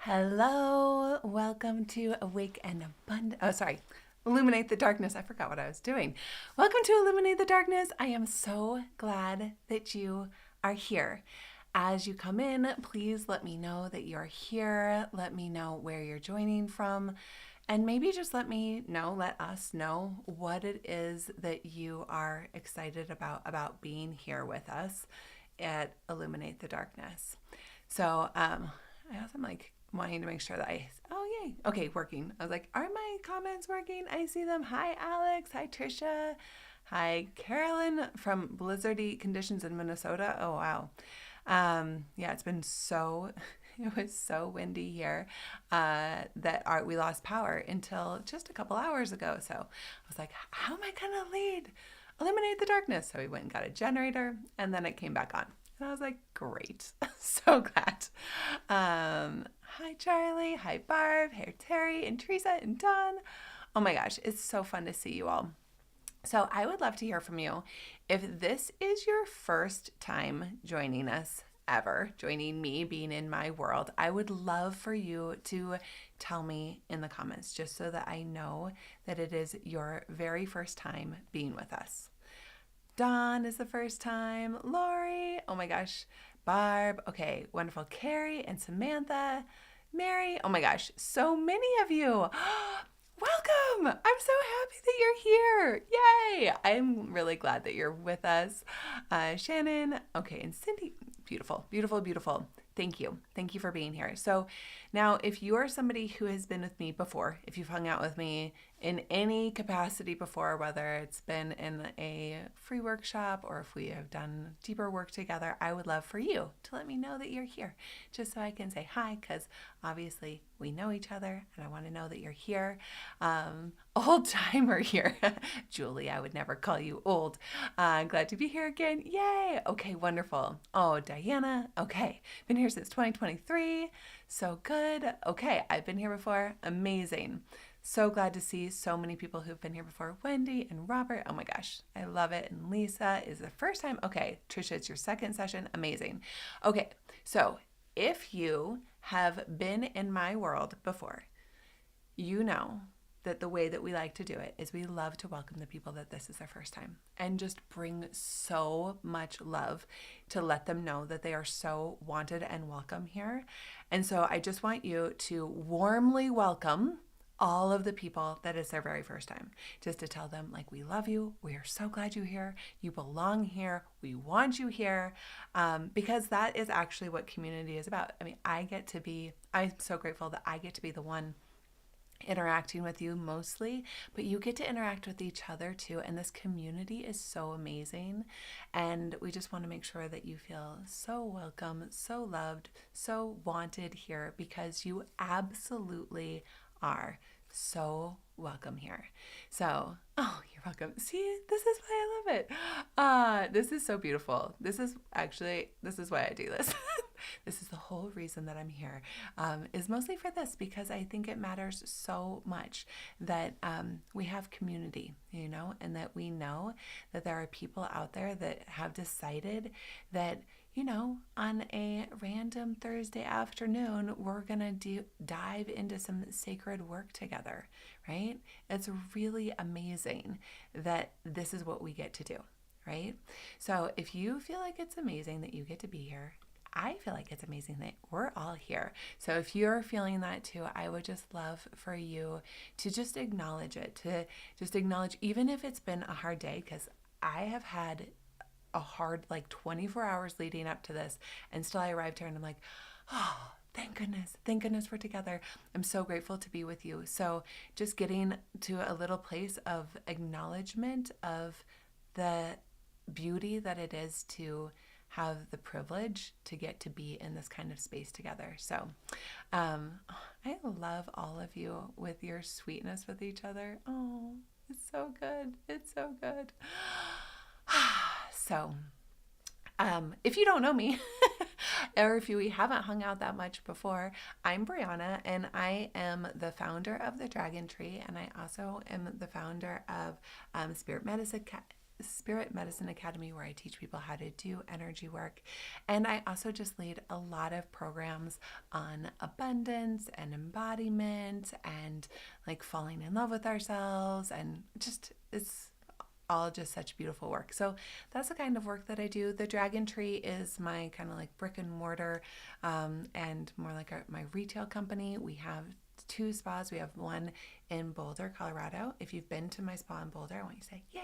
Hello, welcome to Awake and Abundant. Illuminate the Darkness. I forgot what I was doing. Welcome to Illuminate the Darkness. I am so glad that you are here. As you come in, please let me know that you're here. Let me know where you're joining from. And maybe just let us know what it is that you are excited about being here with us at Illuminate the Darkness. So, I also am like wanting to make sure that yay. Okay, working. I was like, are my comments working? I see them. Hi, Alex. Hi, Trisha. Hi, Carolyn from blizzardy conditions in Minnesota. Oh, wow. Yeah, it's been it was so windy here that we lost power until just a couple hours ago. So I was like, how am I going to eliminate the darkness? So we went and got a generator and then it came back on. And I was like, great. So glad. Hi, Charlie. Hi, Barb. Hi, Terry and Teresa and Don. Oh my gosh, it's so fun to see you all. So I would love to hear from you. If this is your first time joining us ever, joining me, being in my world, I would love for you to tell me in the comments just so that I know that it is your very first time being with us. Dawn is the first time. Lori, oh my gosh. Barb, okay, wonderful. Carrie and Samantha. Mary, oh my gosh, so many of you. Welcome! I'm so happy that you're here. Yay! I'm really glad that you're with us. Shannon, okay, and Cindy, beautiful, beautiful, beautiful. Thank you. Thank you for being here. So now, if you are somebody who has been with me before, if you've hung out with me in any capacity before, whether it's been in a free workshop or if we have done deeper work together, I would love for you to let me know that you're here, just so I can say hi, because obviously we know each other and I want to know that you're here. Old timer here. Julie, I would never call you old. Glad to be here again. Yay. Okay, wonderful. Oh, Diana. Okay. Been here since 2023. So good. Okay, I've been here before. Amazing. So glad to see so many people who've been here before. Wendy and Robert. Oh my gosh, I love it. And Lisa is the first time. Okay, Trisha, it's your second session. Amazing. Okay, so if you have been in my world before, you know that the way that we like to do it is we love to welcome the people that this is their first time and just bring so much love to let them know that they are so wanted and welcome here. And so I just want you to warmly welcome all of the people that is their very first time, just to tell them, like, we love you, we are so glad you're here, you belong here, we want you here, because that is actually what community is about. I mean, I'm so grateful that I get to be the one interacting with you mostly, but you get to interact with each other too, and this community is so amazing, and we just want to make sure that you feel so welcome, so loved, so wanted here, because you absolutely are so welcome here. So, oh, you're welcome. See, this is why I love it. This is so beautiful. This is why I do this. This is the whole reason that I'm here, is mostly for this, because I think it matters so much that we have community, and that we know that there are people out there that have decided that, on a random Thursday afternoon, we're going to dive into some sacred work together, right? It's really amazing that this is what we get to do, right? So if you feel like it's amazing that you get to be here, I feel like it's amazing that we're all here. So if you're feeling that too, I would just love for you to just acknowledge it, to just acknowledge, even if it's been a hard day, because I have had a hard 24 hours leading up to this, and still I arrived here and I'm like, oh, thank goodness we're together. I'm so grateful to be with you. So just getting to a little place of acknowledgement of the beauty that it is to have the privilege to get to be in this kind of space together. So I love all of you with your sweetness with each other. Oh, it's so good. It's so good. So if you don't know me, or if we haven't hung out that much before, I'm Brianna, and I am the founder of the Dragon Tree, and I also am the founder of Spirit Medicine Academy, where I teach people how to do energy work. And I also just lead a lot of programs on abundance and embodiment and like falling in love with ourselves. And just, it's all just such beautiful work. So that's the kind of work that I do. The Dragon Tree is my kind of like brick and mortar and more like my retail company. We have 2 spas. We have one in Boulder, Colorado. If you've been to my spa in Boulder, I want you to say, yeah.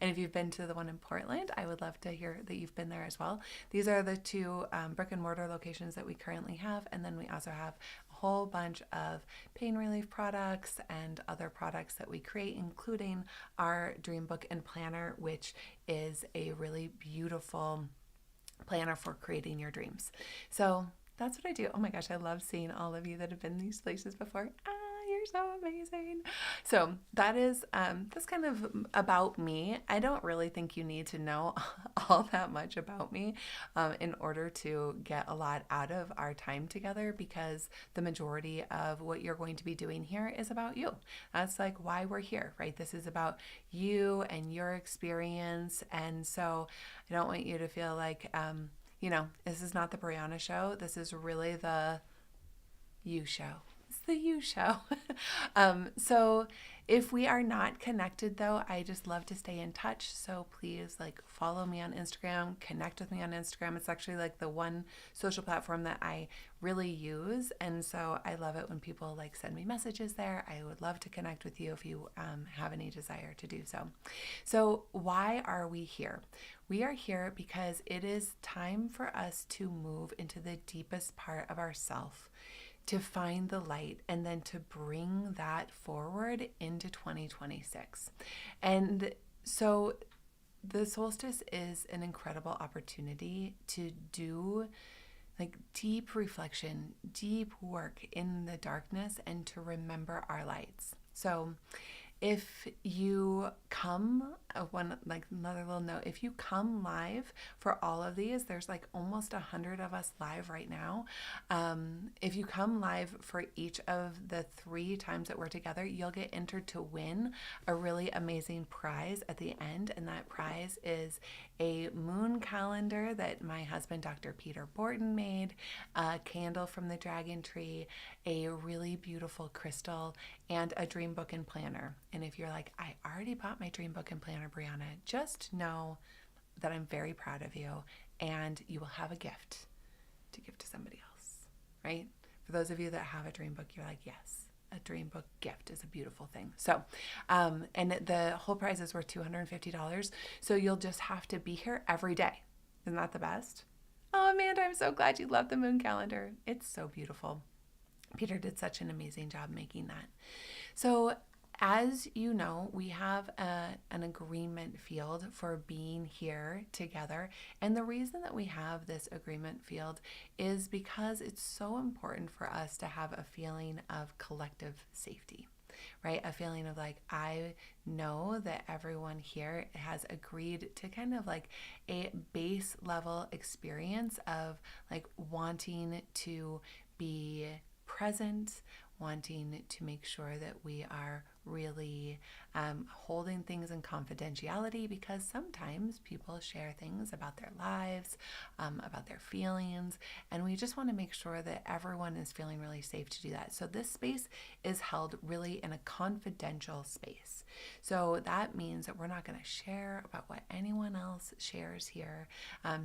And if you've been to the one in Portland, I would love to hear that you've been there as well. These are the 2 brick and mortar locations that we currently have. And then we also have a whole bunch of pain relief products and other products that we create, including our Dream Book and Planner, which is a really beautiful planner for creating your dreams. So that's what I do. Oh my gosh, I love seeing all of you that have been these places before. You're so amazing. So that is that's kind of about me. I don't really think you need to know all that much about me in order to get a lot out of our time together, because the majority of what you're going to be doing here is about you. That's like why we're here, right? This is about you and your experience. And so I don't want you to feel like, this is not the Brianna show. This is really the you show. It's the you show. So if we are not connected though, I just love to stay in touch. So please like follow me on Instagram, connect with me on Instagram. It's actually like the one social platform that I really use. And so I love it when people like send me messages there. I would love to connect with you if you have any desire to do so. So why are we here? We are here because it is time for us to move into the deepest part of ourself, to find the light, and then to bring that forward into 2026. And so the solstice is an incredible opportunity to do like deep reflection, deep work in the darkness, and to remember our lights. So if you come, another little note, if you come live for all of these, there's like almost 100 of us live right now. If you come live for each of the 3 times that we're together, you'll get entered to win a really amazing prize at the end. And that prize is a moon calendar that my husband, Dr. Peter Borton, made, a candle from the Dragon Tree, a really beautiful crystal, and a dream book and planner. And if you're like, I already bought my dream book and planner, Brianna, just know that I'm very proud of you, and you will have a gift to give to somebody else, right? For those of you that have a dream book, you're like, yes, a dream book gift is a beautiful thing. So, and the whole prize is worth $250. So you'll just have to be here every day. Isn't that the best? Oh, Amanda, I'm so glad you love the moon calendar. It's so beautiful. Peter did such an amazing job making that. So as you know, we have an agreement field for being here together. And the reason that we have this agreement field is because it's so important for us to have a feeling of collective safety, right? A feeling of like, I know that everyone here has agreed to kind of like a base level experience of like wanting to be present, wanting to make sure that we are really holding things in confidentiality, because sometimes people share things about their lives, about their feelings, and we just want to make sure that everyone is feeling really safe to do that. So this space is held really in a confidential space. So that means that we're not going to share about what anyone else shares here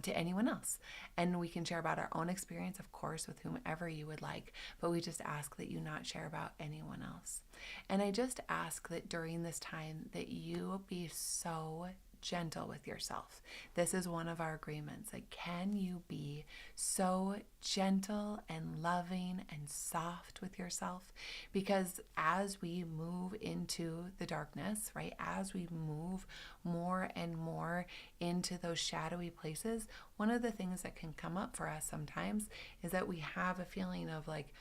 to anyone else. And we can share about our own experience, of course, with whomever you would like, but we just ask that you not share about anyone else. And I just ask that during this time that you be so gentle with yourself. This is one of our agreements. Like, can you be so gentle and loving and soft with yourself? Because as we move into the darkness, right, as we move more and more into those shadowy places, one of the things that can come up for us sometimes is that we have a feeling of like,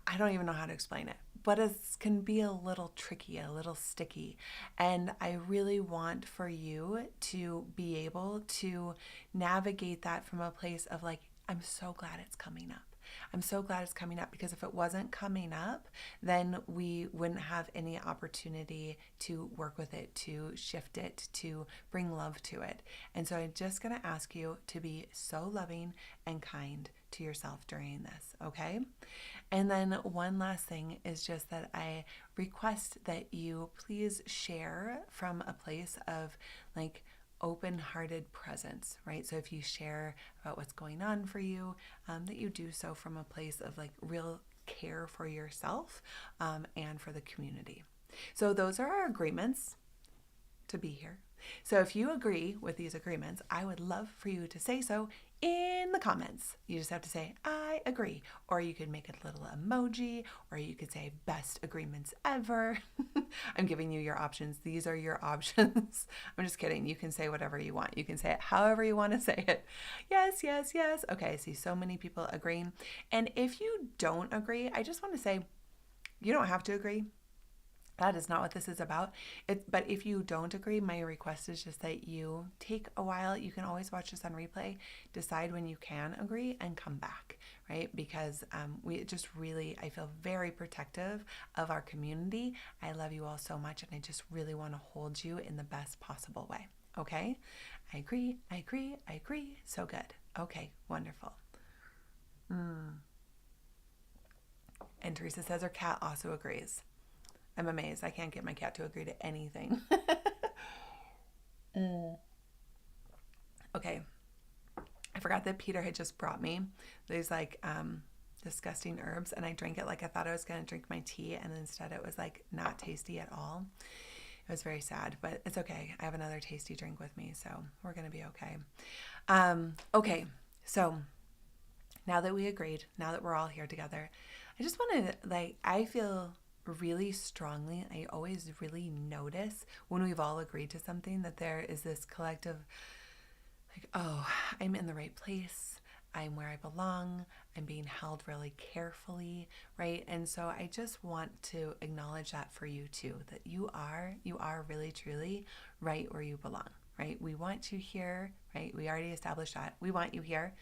I don't even know how to explain it, but it can be a little tricky, a little sticky. And I really want for you to be able to navigate that from a place of like, I'm so glad it's coming up. I'm so glad it's coming up, because if it wasn't coming up, then we wouldn't have any opportunity to work with it, to shift it, to bring love to it. And so I'm just going to ask you to be so loving and kind to yourself during this, okay? And then one last thing is just that I request that you please share from a place of like open-hearted presence, right? So if you share about what's going on for you, that you do so from a place of like real care for yourself and for the community. So those are our agreements to be here. So if you agree with these agreements, I would love for you to say so in the comments. You just have to say, I agree. Or you could make a little emoji, or you could say best agreements ever. I'm giving you your options. These are your options. I'm just kidding. You can say whatever you want. You can say it however you want to say it. Yes, yes, yes. Okay, I see so many people agreeing. And if you don't agree, I just want to say, you don't have to agree. That is not what this is about. But if you don't agree, my request is just that you take a while. You can always watch this on replay, decide when you can agree, and come back, right? Because we just really, I feel very protective of our community. I love you all so much, and I just really want to hold you in the best possible way, okay? I agree, I agree, I agree. So good. Okay, wonderful. And Teresa says her cat also agrees. I'm amazed. I can't get my cat to agree to anything. Okay. I forgot that Peter had just brought me these like disgusting herbs, and I drank it like I thought I was going to drink my tea, and instead it was like not tasty at all. It was very sad, but it's okay. I have another tasty drink with me, so we're going to be okay. Okay. So now that we agreed, now that we're all here together, I just want to I feel really strongly, I always really notice when we've all agreed to something that there is this collective like, oh, I'm in the right place, I'm where I belong, I'm being held really carefully, right? And so I just want to acknowledge that for you too, that you are really truly right where you belong, right? We want you here, right? We already established that. We want you here.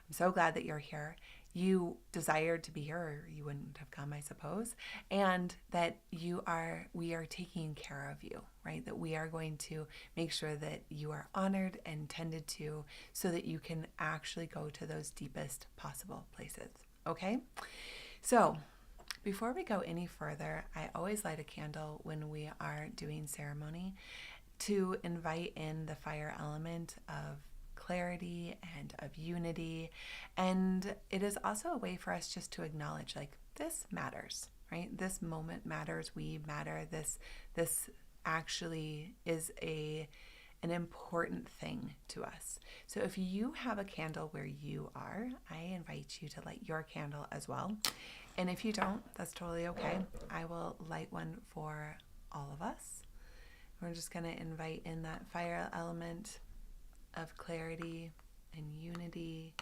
I'm so glad that you're here. You desired to be here, or you wouldn't have come, I suppose, and that we are taking care of you, right? That we are going to make sure that you are honored and tended to so that you can actually go to those deepest possible places, okay? So before we go any further, I always light a candle when we are doing ceremony to invite in the fire element of clarity and of unity. And it is also a way for us just to acknowledge like this matters, right? This moment matters, we matter, this actually is an important thing to us. So if you have a candle where you are, I invite you to light your candle as well. And if you don't, that's totally okay. I will light one for all of us. We're just going to invite in that fire element of clarity and unity.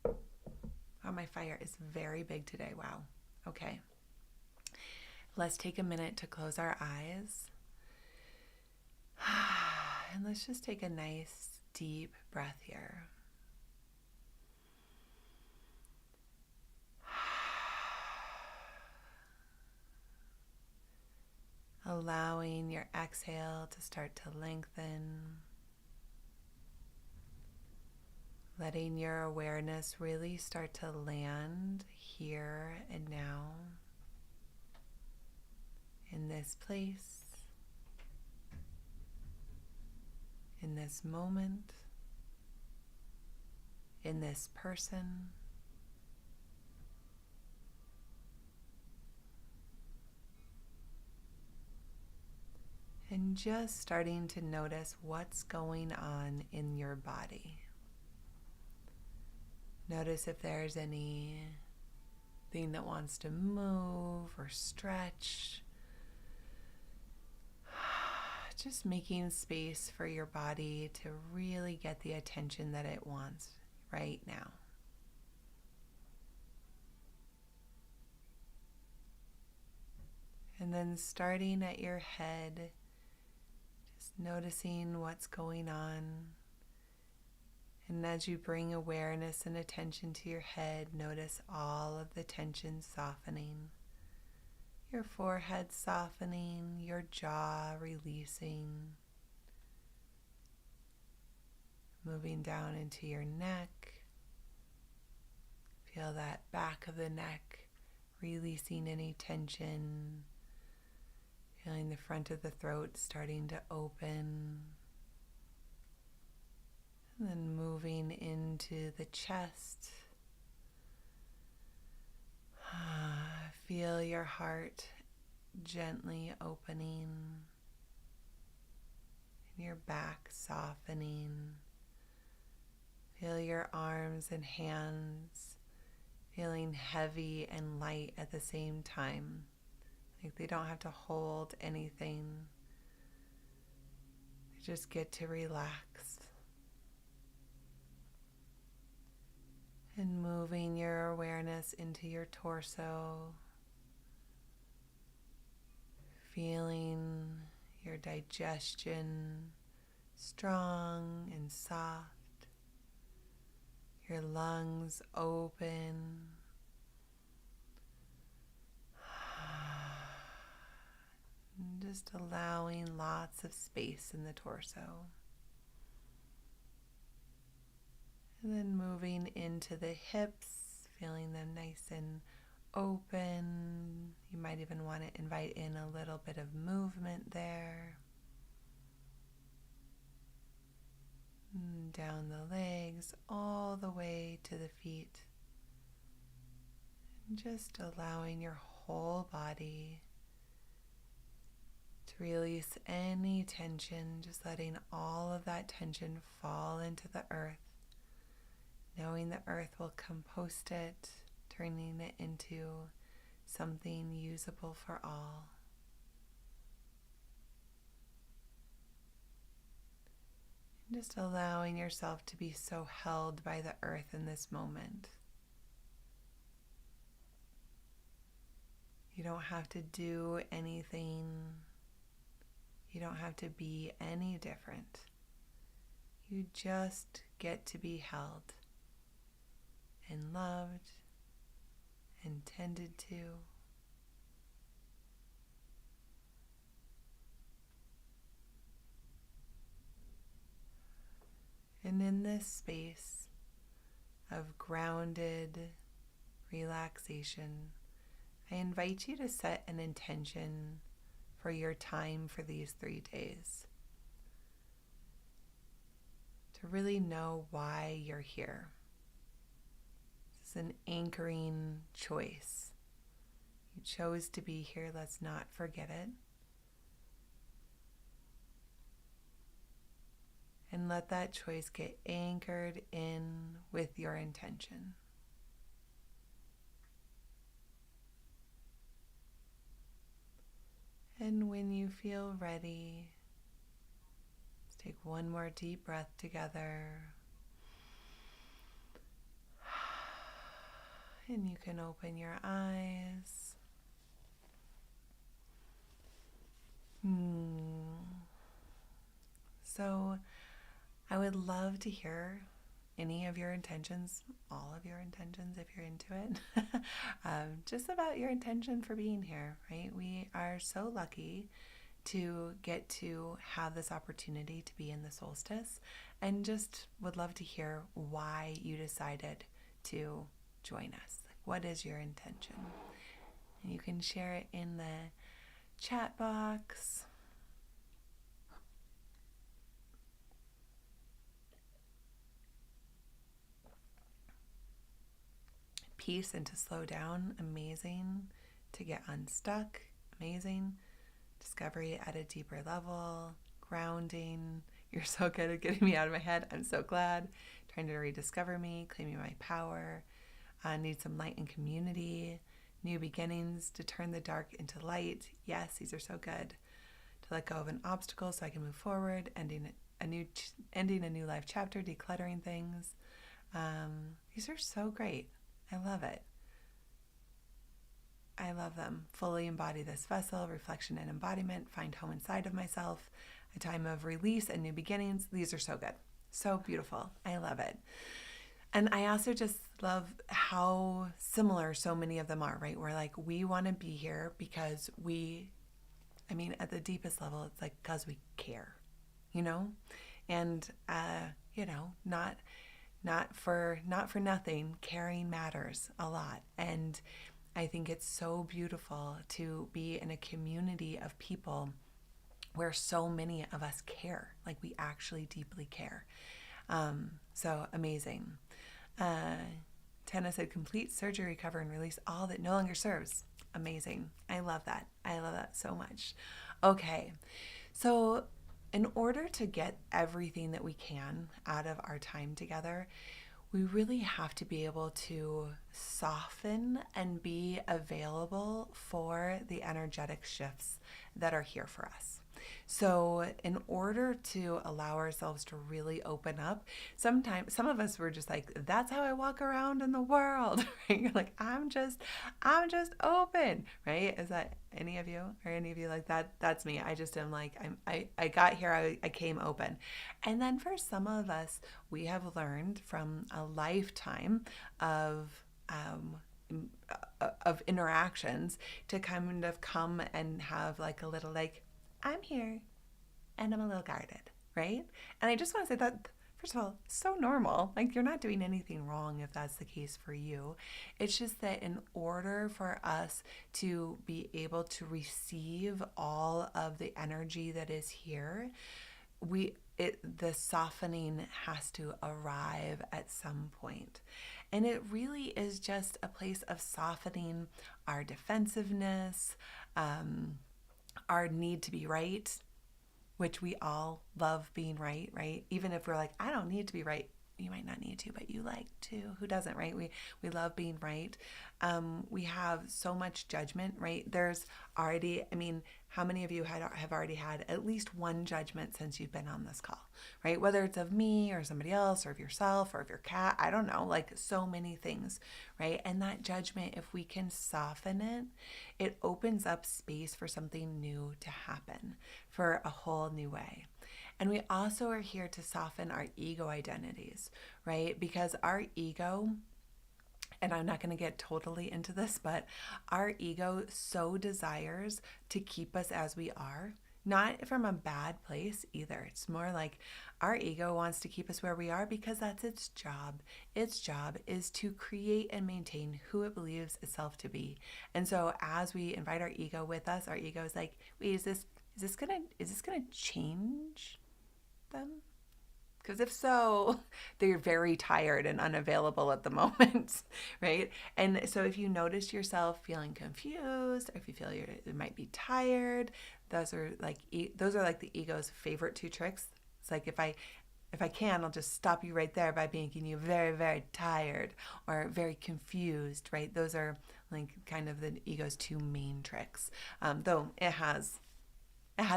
Oh, my fire is very big today. Wow. Okay. Let's take a minute to close our eyes. And let's just take a nice deep breath here. Allowing your exhale to start to lengthen. Letting your awareness really start to land here and now, in this place, in this moment, in this person. And just starting to notice what's going on in your body. Notice if there's anything that wants to move or stretch. Just making space for your body to really get the attention that it wants right now. And then starting at your head, just noticing what's going on And as you bring awareness and attention to your head, notice all of the tension softening. Your forehead softening, your jaw releasing. Moving down into your neck. Feel that back of the neck releasing any tension. Feeling the front of the throat starting to open. And then moving into the chest. Feel your heart gently opening. And your back softening. Feel your arms and hands feeling heavy and light at the same time. Like they don't have to hold anything. They just get to relax. And moving your awareness into your torso. Feeling your digestion strong and soft. Your lungs open. Just allowing lots of space in the torso. And then moving into the hips, feeling them nice and open. You might even want to invite in a little bit of movement there. Down the legs, all the way to the feet. And just allowing your whole body to release any tension, just letting all of that tension fall into the earth, knowing the earth will compost it, turning it into something usable for all. And just allowing yourself to be so held by the earth in this moment. You don't have to do anything. You don't have to be any different. You just get to be held and loved and tended to. And in this space of grounded relaxation, I invite you to set an intention for your time for these 3 days. To really know why you're here. This is an anchoring choice. You chose to be here, let's not forget it. And let that choice get anchored in with your intention. And when you feel ready, let's take one more deep breath together. And you can open your eyes. So I would love to hear any of your intentions, all of your intentions if you're into it, just about your intention for being here, right? We are so lucky to get to have this opportunity to be in the solstice, and just would love to hear why you decided to join us. What is your intention? And you can share it in the chat box. Peace and to slow down, amazing. To get unstuck, amazing. Discovery at a deeper level, grounding. You're so good at getting me out of my head. I'm so glad. Trying to rediscover me, claiming my power. Need some light and community. New beginnings, to turn the dark into light. Yes, these are so good. To let go of an obstacle so I can move forward. Ending a new life chapter, decluttering things. These are so great. I love it. I love them. Fully embody this vessel, reflection and embodiment, find home inside of myself, a time of release and new beginnings. These are so good. So beautiful. I love it. And I also just love how similar so many of them are, right? We're like, we want to be here because I mean, at the deepest level, it's like because we care, you know? And, not for nothing, caring matters a lot. And I think it's so beautiful to be in a community of people where so many of us care, like we actually deeply care. So amazing. Uh, Tenna said, complete surgery, recover, and release all that no longer serves. Amazing. I love that. I love that so much. Okay. So, in order to get everything that we can out of our time together, we really have to be able to soften and be available for the energetic shifts that are here for us. So, in order to allow ourselves to really open up, sometimes some of us were just like, "That's how I walk around in the world." Right? You're like, I'm just open." Right? Is that any of you? Are any of you like that? That's me. I just am like, I got here. I came open, and then for some of us, we have learned from a lifetime of interactions to kind of come and have like a little like, I'm here and I'm a little guarded, right? And I just want to say that, first of all, it's so normal. Like, you're not doing anything wrong if that's the case for you. It's just that in order for us to be able to receive all of the energy that is here, the softening has to arrive at some point. And it really is just a place of softening our defensiveness, our need to be right, which we all love being right, right? Even if we're like, I don't need to be right. You might not need to, but you like to. Who doesn't, right? We love being right. We have so much judgment, right? There's already, I mean, how many of you have already had at least one judgment since you've been on this call, right? Whether it's of me or somebody else or of yourself or of your cat, I don't know, like so many things, right? And that judgment, if we can soften it, it opens up space for something new to happen, for a whole new way. And we also are here to soften our ego identities, right? Because our ego, and I'm not going to get totally into this, but our ego so desires to keep us as we are, not from a bad place either. It's more like our ego wants to keep us where we are because that's its job. Its job is to create and maintain who it believes itself to be. And so as we invite our ego with us, our ego is like, wait, is this gonna change them? Because if so, they're very tired and unavailable at the moment, right? And so if you notice yourself feeling confused, or if you feel you might be tired, those are like the ego's favorite two tricks. It's like if I can, I'll just stop you right there by making you very, very tired or very confused, right? Those are like kind of the ego's two main tricks. Though it has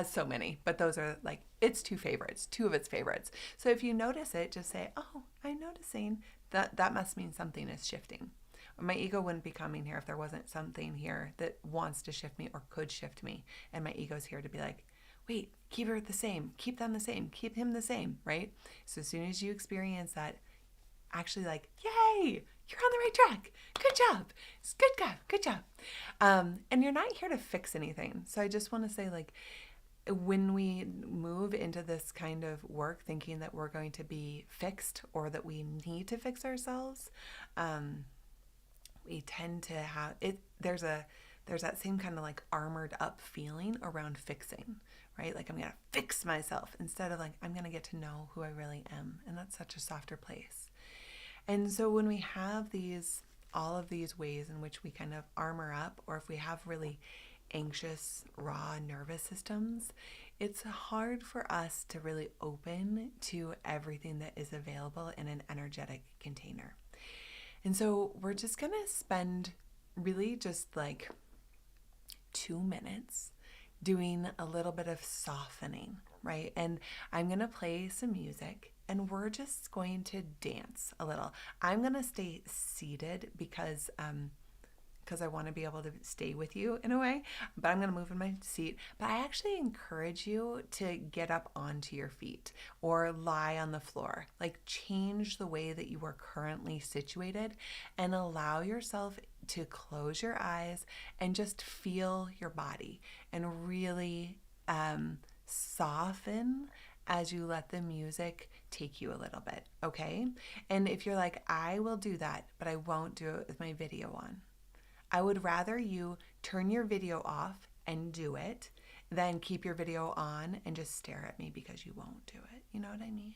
so many, but those are like its two of its favorites. So if you notice it, just say, oh, I'm noticing that must mean something is shifting. My ego wouldn't be coming here if there wasn't something here that wants to shift me or could shift me. And my ego's here to be like, wait, keep her the same, keep them the same, keep him the same, right? So as soon as you experience that, actually like, yay, you're on the right track. Good job. Good job. And you're not here to fix anything. So I just want to say, like, when we move into this kind of work thinking that we're going to be fixed or that we need to fix ourselves, we tend to have it. There's that same kind of like armored up feeling around fixing, right? Like I'm going to fix myself instead of like, I'm going to get to know who I really am. And that's such a softer place. And so when we have all of these ways in which we kind of armor up, or if we have really anxious, raw nervous systems, it's hard for us to really open to everything that is available in an energetic container. And so we're just going to spend really just like 2 minutes doing a little bit of softening, right? And I'm going to play some music and we're just going to dance a little. I'm going to stay seated because because I want to be able to stay with you in a way, but I'm going to move in my seat. But I actually encourage you to get up onto your feet or lie on the floor. Like, change the way that you are currently situated and allow yourself to close your eyes and just feel your body and really soften as you let the music take you a little bit, okay? And if you're like, I will do that, but I won't do it with my video on, I would rather you turn your video off and do it than keep your video on and just stare at me because you won't do it. You know what I mean?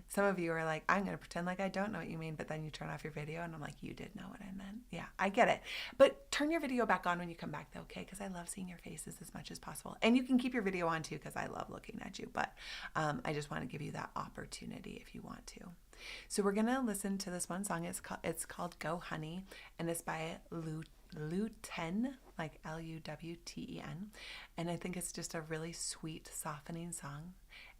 Some of you are like, I'm going to pretend like I don't know what you mean, but then you turn off your video and I'm like, you did know what I meant. Yeah, I get it. But turn your video back on when you come back though, okay? Because I love seeing your faces as much as possible. And you can keep your video on too because I love looking at you. But I just want to give you that opportunity if you want to. So we're going to listen to this one song. It's called Go Honey, and it's by Luwten, like Luwten. And I think it's just a really sweet, softening song.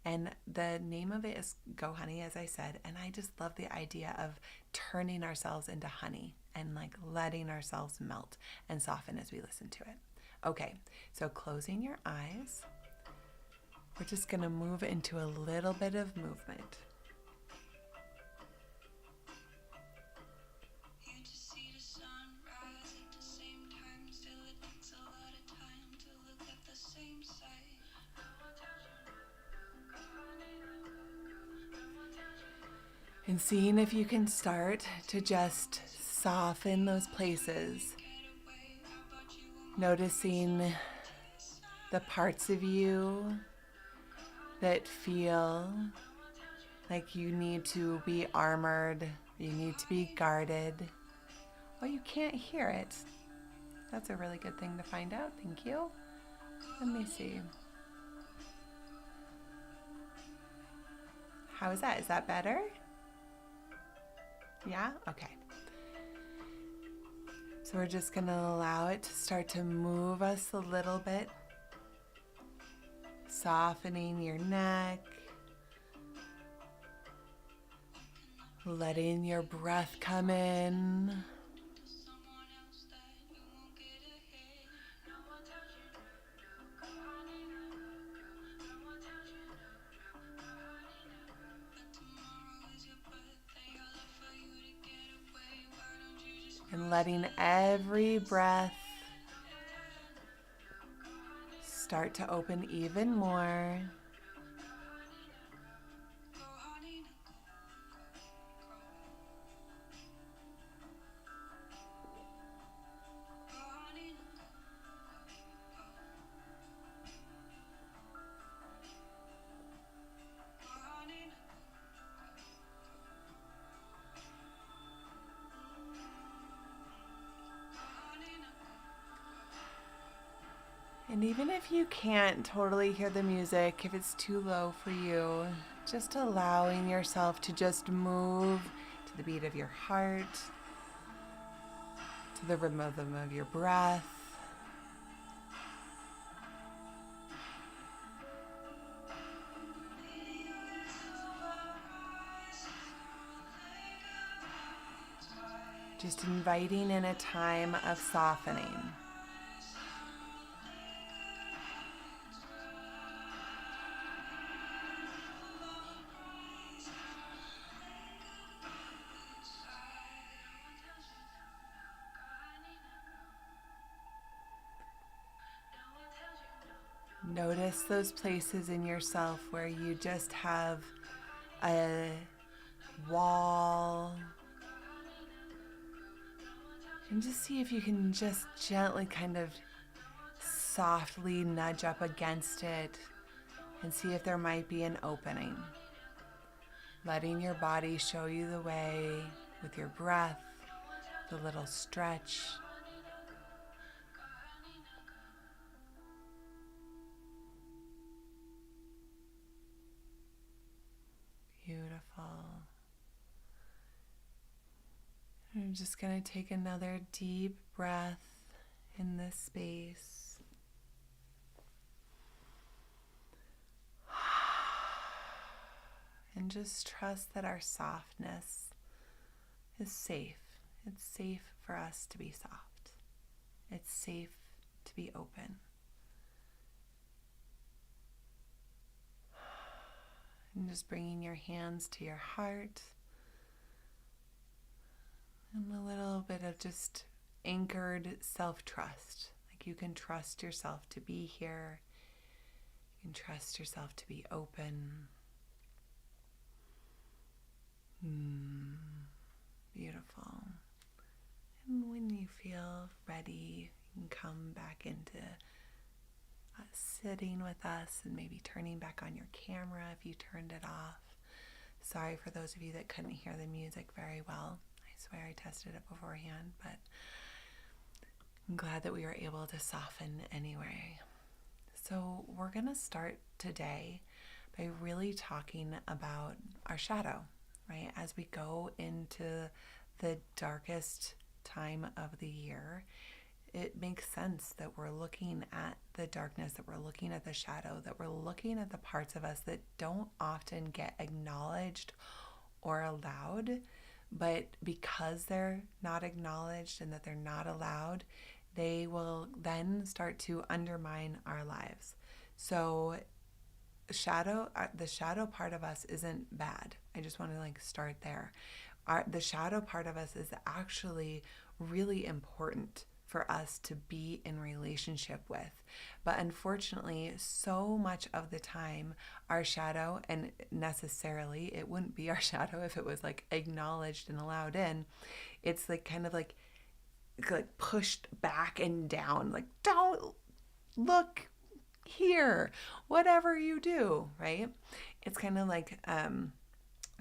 And the name of it is Go Honey, as I said. And I just love the idea of turning ourselves into honey and like letting ourselves melt and soften as we listen to it. Okay, so closing your eyes, we're just going to move into a little bit of movement. And seeing if you can start to just soften those places. Noticing the parts of you that feel like you need to be armored, you need to be guarded. Oh, you can't hear it. That's a really good thing to find out. Thank you. Let me see. How is that? Is that better? Yeah? Okay. So we're just going to allow it to start to move us a little bit. Softening your neck. Letting your breath come in. And letting every breath start to open even more. And even if you can't totally hear the music, if it's too low for you, just allowing yourself to just move to the beat of your heart, to the rhythm of your breath. Just inviting in a time of softening. Notice those places in yourself where you just have a wall. And just see if you can just gently kind of softly nudge up against it and see if there might be an opening. Letting your body show you the way with your breath, the little stretch. Beautiful. I'm just going to take another deep breath in this space. And just trust that our softness is safe. It's safe for us to be soft. It's safe to be open. And just bringing your hands to your heart. And a little bit of just anchored self-trust. Like you can trust yourself to be here. You can trust yourself to be open. Beautiful. And when you feel ready, you can come back into sitting with us and maybe turning back on your camera if you turned it off. Sorry for those of you that couldn't hear the music very well. I swear I tested it beforehand, but I'm glad that we were able to soften anyway. So we're going to start today by really talking about our shadow, right? As we go into the darkest time of the year, it makes sense that we're looking at the darkness, that we're looking at the shadow, that we're looking at the parts of us that don't often get acknowledged or allowed. But because they're not acknowledged and that they're not allowed, they will then start to undermine our lives. So the shadow part of us isn't bad. I just want to start there. The shadow part of us is actually really important for us to be in relationship with. But unfortunately, so much of the time, our shadow, and necessarily it wouldn't be our shadow if it was acknowledged and allowed in, it's kind of pushed back and down, don't look here, whatever you do, right? It's kind of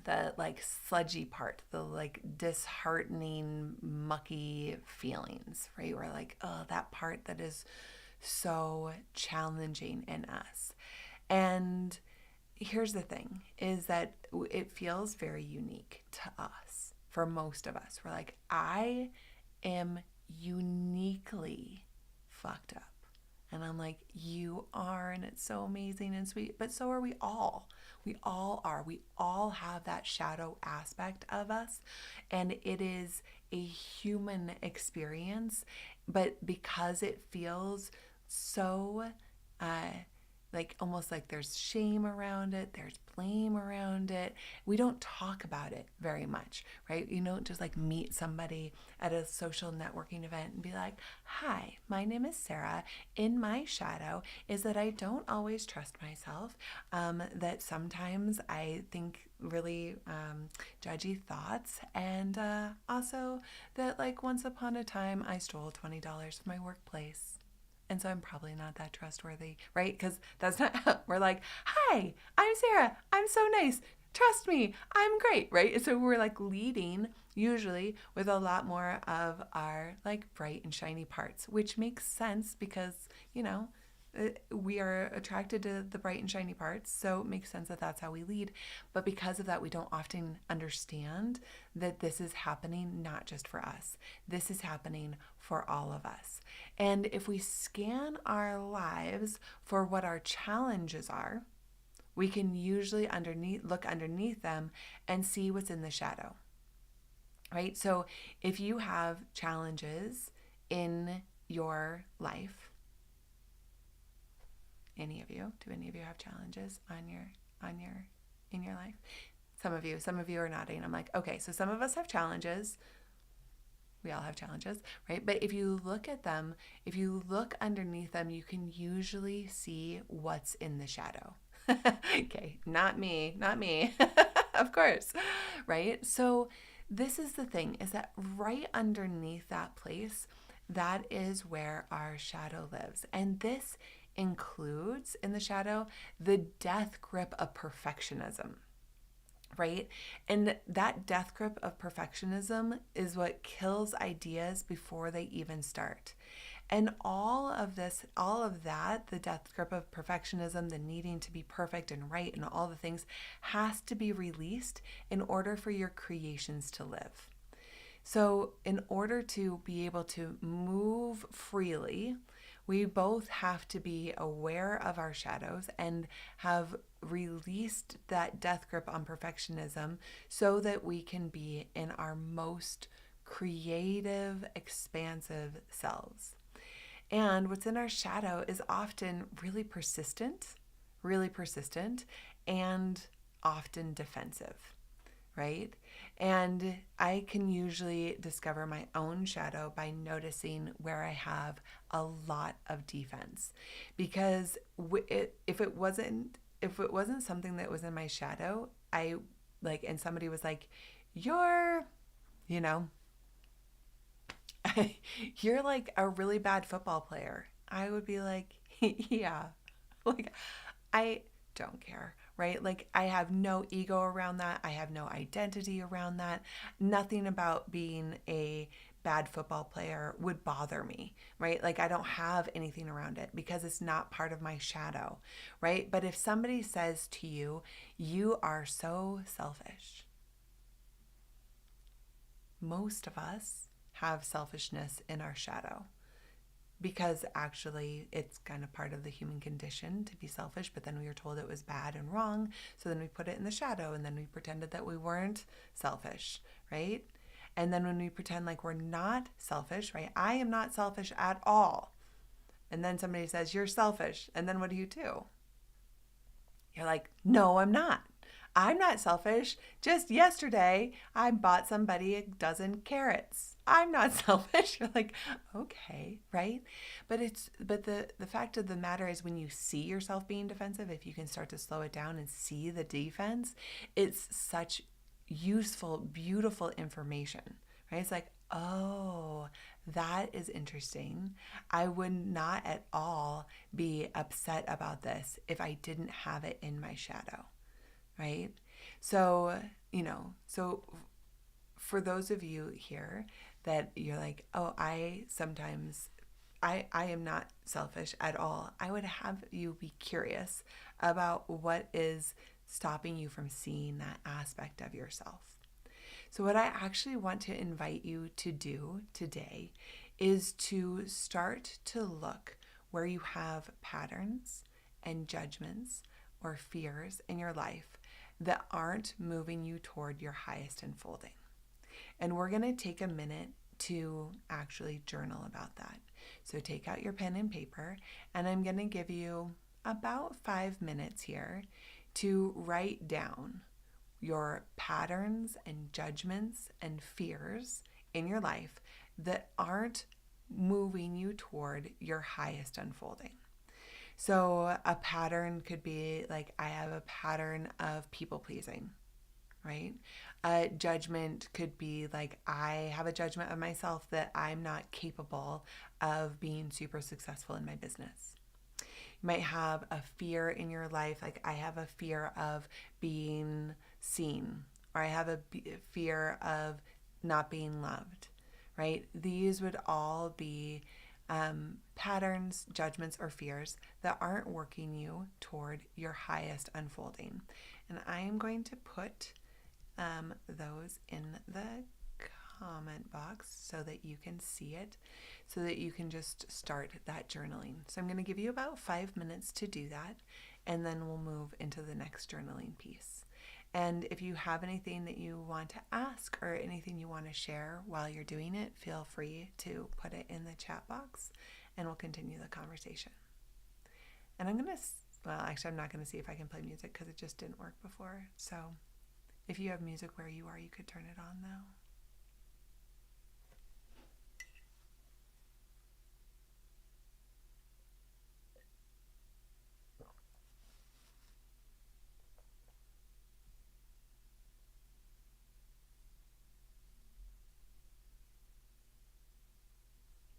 the sludgy part, the disheartening, mucky feelings, right? We're oh, that part that is so challenging in us. And here's the thing, is that it feels very unique to us. For most of us, we're I am uniquely fucked up. And I'm you are, and it's so amazing and sweet, but so are we all. We all are. We all have that shadow aspect of us, and it is a human experience, but because it feels so almost there's shame around it, there's blame around it, we don't talk about it very much, right? You don't just meet somebody at a social networking event and be hi, my name is Sarah. In my shadow is that I don't always trust myself, that sometimes I think really judgy thoughts, and also that once upon a time I stole $20 from my workplace. And so I'm probably not that trustworthy, right? Because that's not, we're hi, I'm Sarah. I'm so nice. Trust me. I'm great, right? So we're leading usually with a lot more of our bright and shiny parts, which makes sense because, we are attracted to the bright and shiny parts. So it makes sense that that's how we lead. But because of that, we don't often understand that this is happening not just for us. This is happening for all of us. And if we scan our lives for what our challenges are, we can usually look underneath them and see what's in the shadow, right? So if you have challenges in your life, do any of you have challenges in your life? Some of you are nodding. I'm okay, so some of us have challenges. We all have challenges, right? But if you look at them, if you look underneath them, you can usually see what's in the shadow. Okay, not me, of course, right? So this is the thing, is that right underneath that place, that is where our shadow lives. And this includes in the shadow the death grip of perfectionism, right? And that death grip of perfectionism is what kills ideas before they even start. And all of that, the death grip of perfectionism, the needing to be perfect and right and all the things, has to be released in order for your creations to live. So in order to be able to move freely, we both have to be aware of our shadows and have released that death grip on perfectionism so that we can be in our most creative, expansive selves. And what's in our shadow is often really persistent, and often defensive, right? And I can usually discover my own shadow by noticing where I have a lot of defense. Because if it wasn't something that was in my shadow, I like, and somebody was like, you're, you know, you're like a really bad football player. I would be like, yeah, like I don't care, right? Like I have no ego around that. I have no identity around that. Nothing about being a bad football player would bother me, right? Like I don't have anything around it because it's not part of my shadow, right? But if somebody says to you, you are so selfish, most of us have selfishness in our shadow, because actually it's kind of part of the human condition to be selfish, but then we were told it was bad and wrong, so then we put it in the shadow and then we pretended that we weren't selfish, right? And then when we pretend like we're not selfish, right? I am not selfish at all. And then somebody says, you're selfish. And then what do? You're like, no, I'm not. I'm not selfish. Just yesterday, I bought somebody a dozen carrots. I'm not selfish. You're like, okay, right? But the fact of the matter is, when you see yourself being defensive, if you can start to slow it down and see the defense, it's such useful, beautiful information, right? It's like, oh, that is interesting. I would not at all be upset about this if I didn't have it in my shadow, right? So, so for those of you here that you're like, oh, I am not selfish at all, I would have you be curious about what is stopping you from seeing that aspect of yourself. So, what I actually want to invite you to do today is to start to look where you have patterns and judgments or fears in your life that aren't moving you toward your highest unfolding. And we're going to take a minute to actually journal about that. So, take out your pen and paper, and I'm going to give you about 5 minutes here to write down your patterns and judgments and fears in your life that aren't moving you toward your highest unfolding. So a pattern could be like, I have a pattern of people pleasing, right? A judgment could be like, I have a judgment of myself that I'm not capable of being super successful in my business. You might have a fear in your life, like I have a fear of being seen, or I have a fear of not being loved, right? These would all be patterns, judgments, or fears that aren't working you toward your highest unfolding. And I am going to put those in the comment box so that you can see it, so that you can just start that journaling. So I'm going to give you about 5 minutes to do that, and then we'll move into the next journaling piece. And if you have anything that you want to ask or anything you want to share while you're doing it, feel free to put it in the chat box and we'll continue the conversation. And I'm not going to see if I can play music because it just didn't work before. So if you have music where you are, you could turn it on now.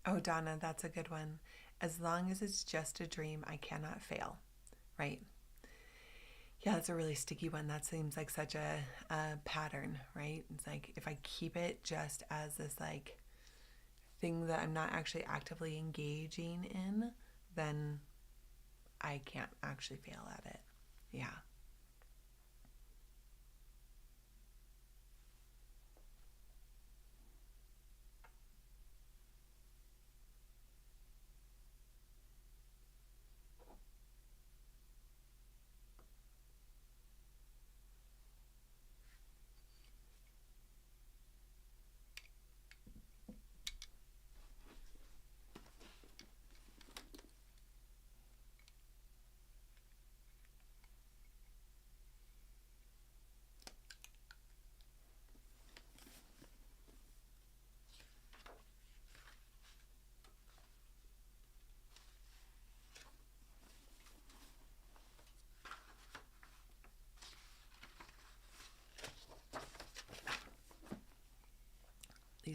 Oh, Donna, that's a good one. As long as it's just a dream, I cannot fail, right? Yeah, that's a really sticky one. That seems like such a pattern, right? It's like if I keep it just as this like thing that I'm not actually actively engaging in, then I can't actually fail at it. Yeah.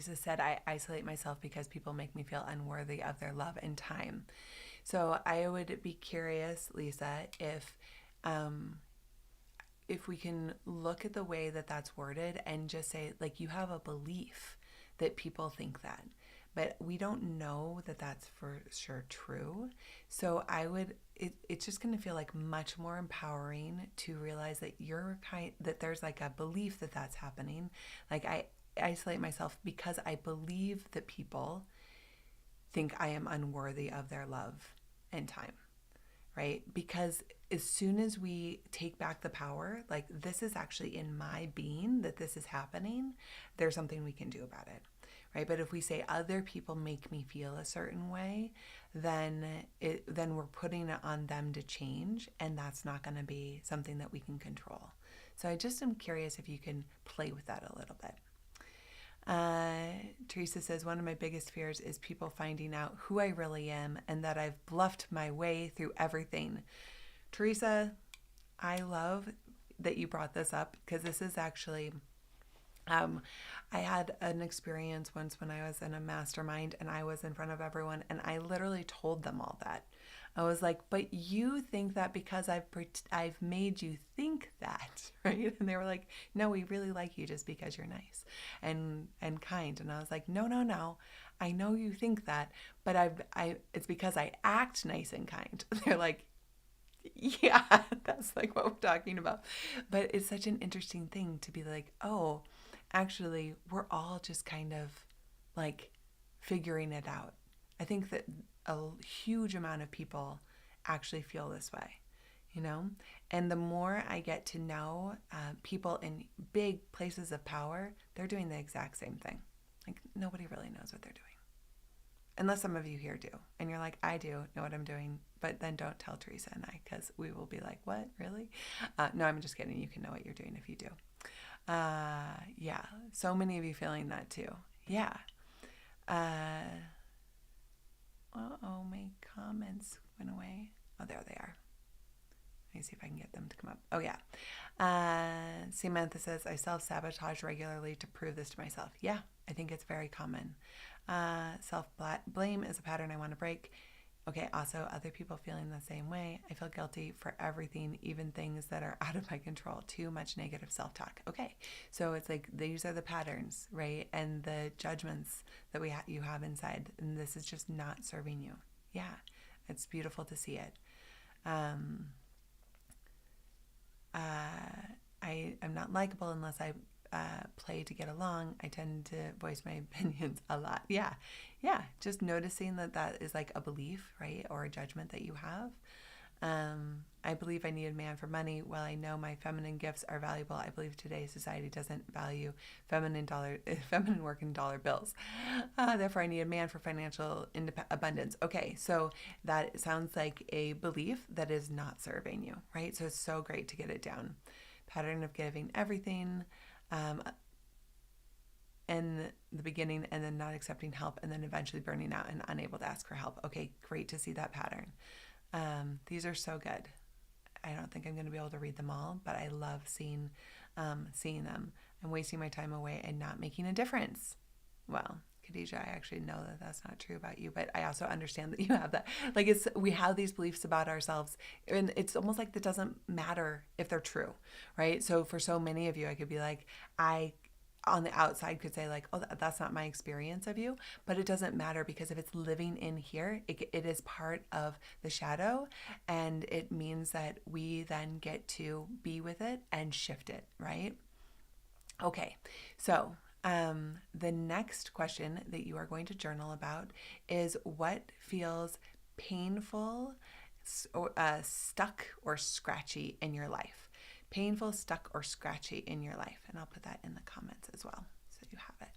Teresa said, I isolate myself because people make me feel unworthy of their love and time. So I would be curious, Lisa, if we can look at the way that that's worded and just say, like, you have a belief that people think that, but we don't know that that's for sure true. So it's just going to feel like much more empowering to realize that that there's like a belief that that's happening. Like, I isolate myself because I believe that people think I am unworthy of their love and time, right? Because as soon as we take back the power, like, this is actually in my being that this is happening, there's something we can do about it, right? But if we say other people make me feel a certain way, then we're putting it on them to change, and that's not going to be something that we can control. So I just am curious if you can play with that a little bit. Teresa says, one of my biggest fears is people finding out who I really am and that I've bluffed my way through everything. Teresa, I love that you brought this up, because this is actually, I had an experience once when I was in a mastermind and I was in front of everyone, and I literally told them all that. I was like, but you think that because I've made you think that, right? And they were like, no, we really like you just because you're nice and kind. And I was like, no. I know you think that, but it's because I act nice and kind. They're like, yeah, that's like what we're talking about. But it's such an interesting thing to be like, oh, actually, we're all just kind of like figuring it out. I think that a huge amount of people actually feel this way, And the more I get to know people in big places of power, they're doing the exact same thing. Like, nobody really knows what they're doing. Unless some of you here do. And you're like, I do know what I'm doing, but then don't tell Teresa and I, because we will be like, what, really? No, I'm just kidding. You can know what you're doing if you do. Yeah, so many of you feeling that too. Yeah. Uh-oh, my comments went away. Oh, there they are. Let me see if I can get them to come up. Oh, yeah. Samantha says, I self-sabotage regularly to prove this to myself. Yeah, I think it's very common. Self-blame is a pattern I want to break. Okay, also, other people feeling the same way. I feel guilty for everything, even things that are out of my control. Too much negative self-talk. Okay, so it's like these are the patterns, right? And the judgments that you have inside, and this is just not serving you. Yeah, it's beautiful to see it. I am not likable unless I play to get along. I tend to voice my opinions a lot. Yeah. Just noticing that is like a belief, right? Or a judgment that you have. I believe I need a man for money. While I know my feminine gifts are valuable, I believe today's society doesn't value feminine work and dollar bills. Therefore, I need a man for financial abundance. Okay, so that sounds like a belief that is not serving you, right? So it's so great to get it down. Pattern of giving everything in the beginning, and then not accepting help, and then eventually burning out and unable to ask for help. Okay, great to see that pattern. These are so good. I don't think I'm going to be able to read them all, but I love seeing them. I'm wasting my time away and not making a difference. Well, Khadijah, I actually know that that's not true about you, but I also understand that you have that. Like, we have these beliefs about ourselves, and it's almost like it doesn't matter if they're true, right? So for so many of you, I could be like, on the outside could say like, oh, that's not my experience of you, but it doesn't matter, because if it's living in here, it is part of the shadow, and it means that we then get to be with it and shift it, right? Okay, so the next question that you are going to journal about is what feels painful, stuck, or scratchy in your life. Painful, stuck, or scratchy in your life. And I'll put that in the comments as well, so you have it.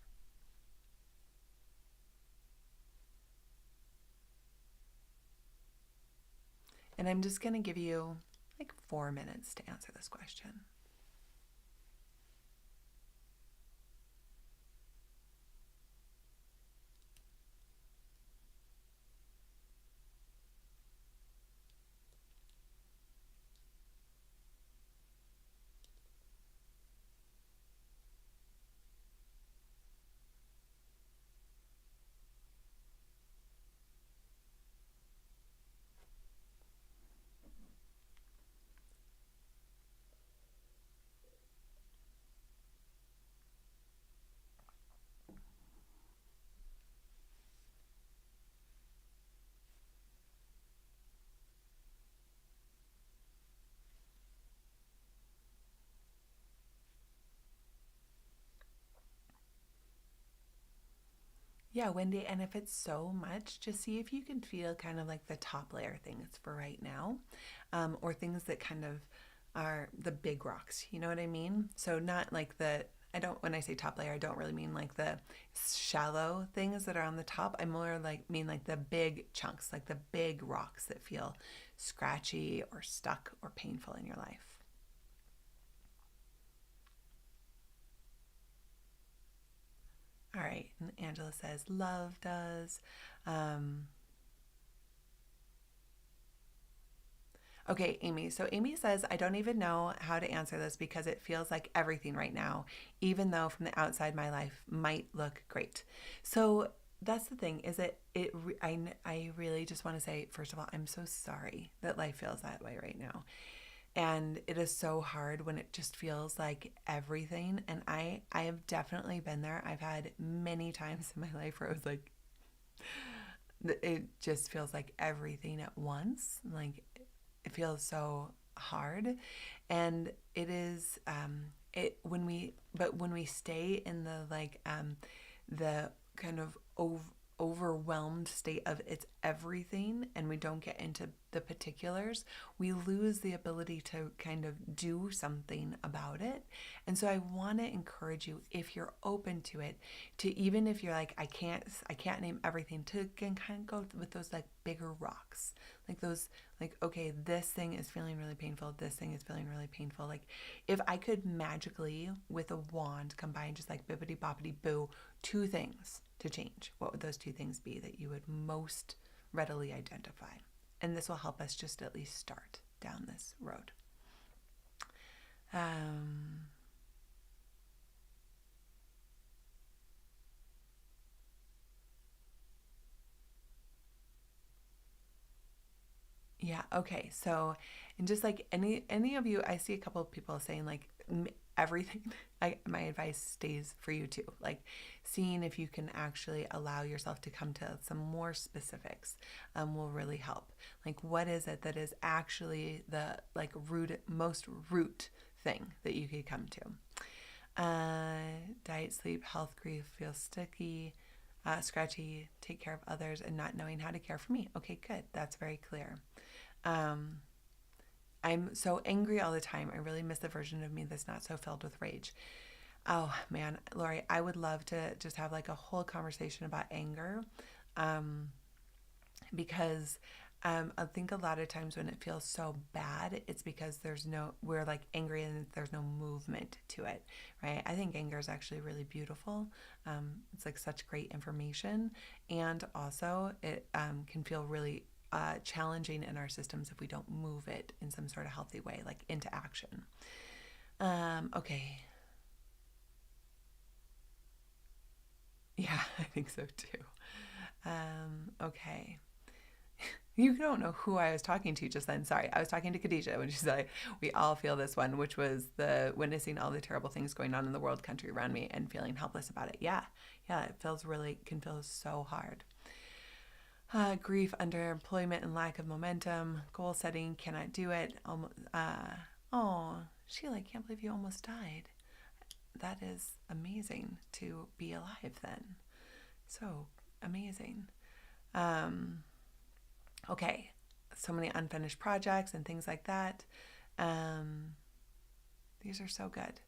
And I'm just going to give you like 4 minutes to answer this question. Yeah, Wendy, and if it's so much, just see if you can feel kind of like the top layer things for right now, or things that kind of are the big rocks. You know what I mean? So not like I don't, when I say top layer, I don't really mean like the shallow things that are on the top. I more like mean like the big chunks, like the big rocks that feel scratchy or stuck or painful in your life. All right. And Angela says, love does. Um, Okay, Amy. So Amy says, I don't even know how to answer this because it feels like everything right now, even though from the outside my life might look great. So that's the thing is that I really just want to say, first of all, I'm so sorry that life feels that way right now. And it is so hard when it just feels like everything. And I have definitely been there. I've had many times in my life where I was like, it just feels like everything at once. Like it feels so hard, and it is it when we stay in the kind of overwhelmed state of it's everything and we don't get into the particulars, we lose the ability to kind of do something about it. And so I want to encourage you, if you're open to it, to, even if you're like I can't name everything, to kind of go with those like bigger rocks, like those, like, okay, this thing is feeling really painful, this thing is feeling really painful. Like if I could magically with a wand combine just like bippity boppity boo two things to change, what would those two things be that you would most readily identify? And this will help us just at least start down this road. Um, yeah, okay. So, and just like any of you, I see a couple of people saying like everything. My advice stays for you too. Like seeing if you can actually allow yourself to come to some more specifics will really help. Like what is it that is actually the like most root thing that you could come to? Diet, sleep, health, grief, feel sticky, scratchy, take care of others, and not knowing how to care for me. Okay, good. That's very clear. Um, I'm so angry all the time. I really miss the version of me that's not so filled with rage. Oh man, Lori, I would love to just have like a whole conversation about anger, um, because I think a lot of times when it feels so bad, it's because we're like angry and there's no movement to it, right? I think anger is actually really beautiful. It's like such great information. And also it can feel really challenging in our systems if we don't move it in some sort of healthy way, like into action. Okay. Yeah, I think so too. Okay. You don't know who I was talking to just then. Sorry. I was talking to Khadijah when she said, we all feel this one, which was the witnessing all the terrible things going on in the world, country around me, and feeling helpless about it. Yeah. Yeah. Can feel so hard. Grief, underemployment, and lack of momentum. Goal setting, cannot do it. Oh, Sheila, I can't believe you almost died. That is amazing to be alive then. So amazing. Um, okay, so many unfinished projects and things like that. Um, these are so good.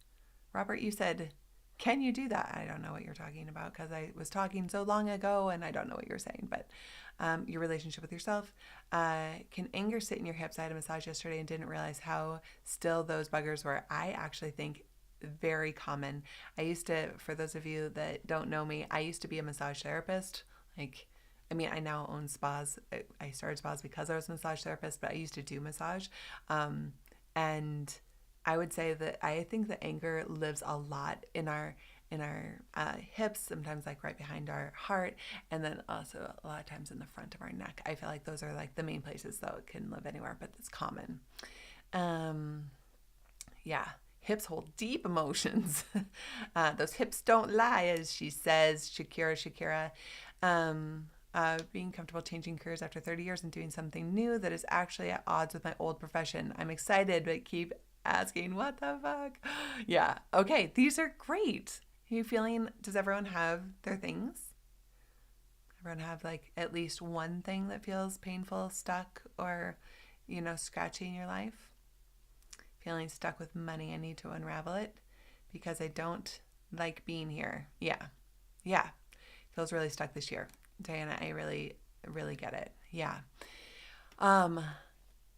Robert, you said, can you do that? I don't know what you're talking about because I was talking so long ago and I don't know what you're saying, but your relationship with yourself. Can anger sit in your hips? I had a massage yesterday and didn't realize how still those buggers were. I actually think very common. I used to, for those of you that don't know me, I used to be a massage therapist. I now own spas. I started spas because I was a massage therapist, but I used to do massage. And I would say that I think that anger lives a lot in our hips, sometimes like right behind our heart, and then also a lot of times in the front of our neck. I feel like those are like the main places, though it can live anywhere, but it's common. Um, yeah. Hips hold deep emotions. Those hips don't lie, as she says, Shakira. Being comfortable changing careers after 30 years and doing something new that is actually at odds with my old profession. I'm excited, but keep asking, what the fuck? Yeah. Okay. These are great. Are you feeling, does everyone have their things? Everyone have like at least one thing that feels painful, stuck, or, scratchy in your life? Feeling stuck with money, I need to unravel it because I don't like being here. Yeah. Yeah. Feels really stuck this year. Diana, I really, really get it. Yeah.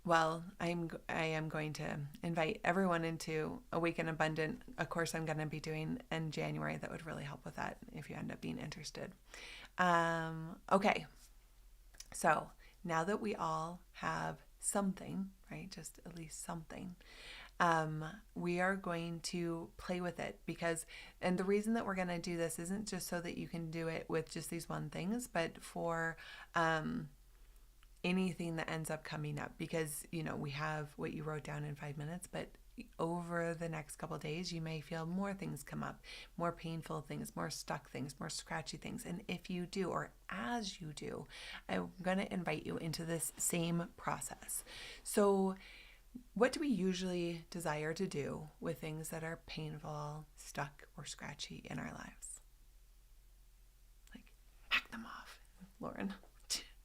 Well, I am going to invite everyone into Awake and Abundant, a course I'm going to be doing in January that would really help with that if you end up being interested. Okay. So now that we all have something, right? Just at least something. We are going to play with it and the reason that we're going to do this isn't just so that you can do it with just these one things, but for, anything that ends up coming up, because, we have what you wrote down in 5 minutes, but over the next couple of days, you may feel more things come up, more painful things, more stuck things, more scratchy things. And if you do, or as you do, I'm going to invite you into this same process. So what do we usually desire to do with things that are painful, stuck, or scratchy in our lives? Like, hack them off, Lauren.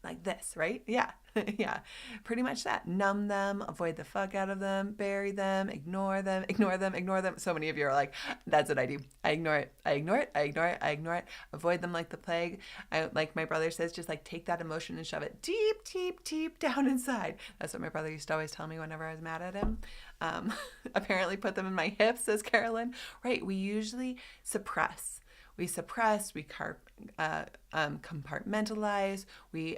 Like this, right? Yeah. Yeah. Pretty much that. Numb them, avoid the fuck out of them, bury them, ignore them, ignore them, ignore them. So many of you are like, that's what I do. I ignore it. I ignore it. I ignore it. I ignore it. Avoid them like the plague. Like my brother says, just like take that emotion and shove it deep, deep, deep down inside. That's what my brother used to always tell me whenever I was mad at him. Apparently put them in my hips, says Carolyn. Right. We usually suppress. We suppress, we compartmentalize,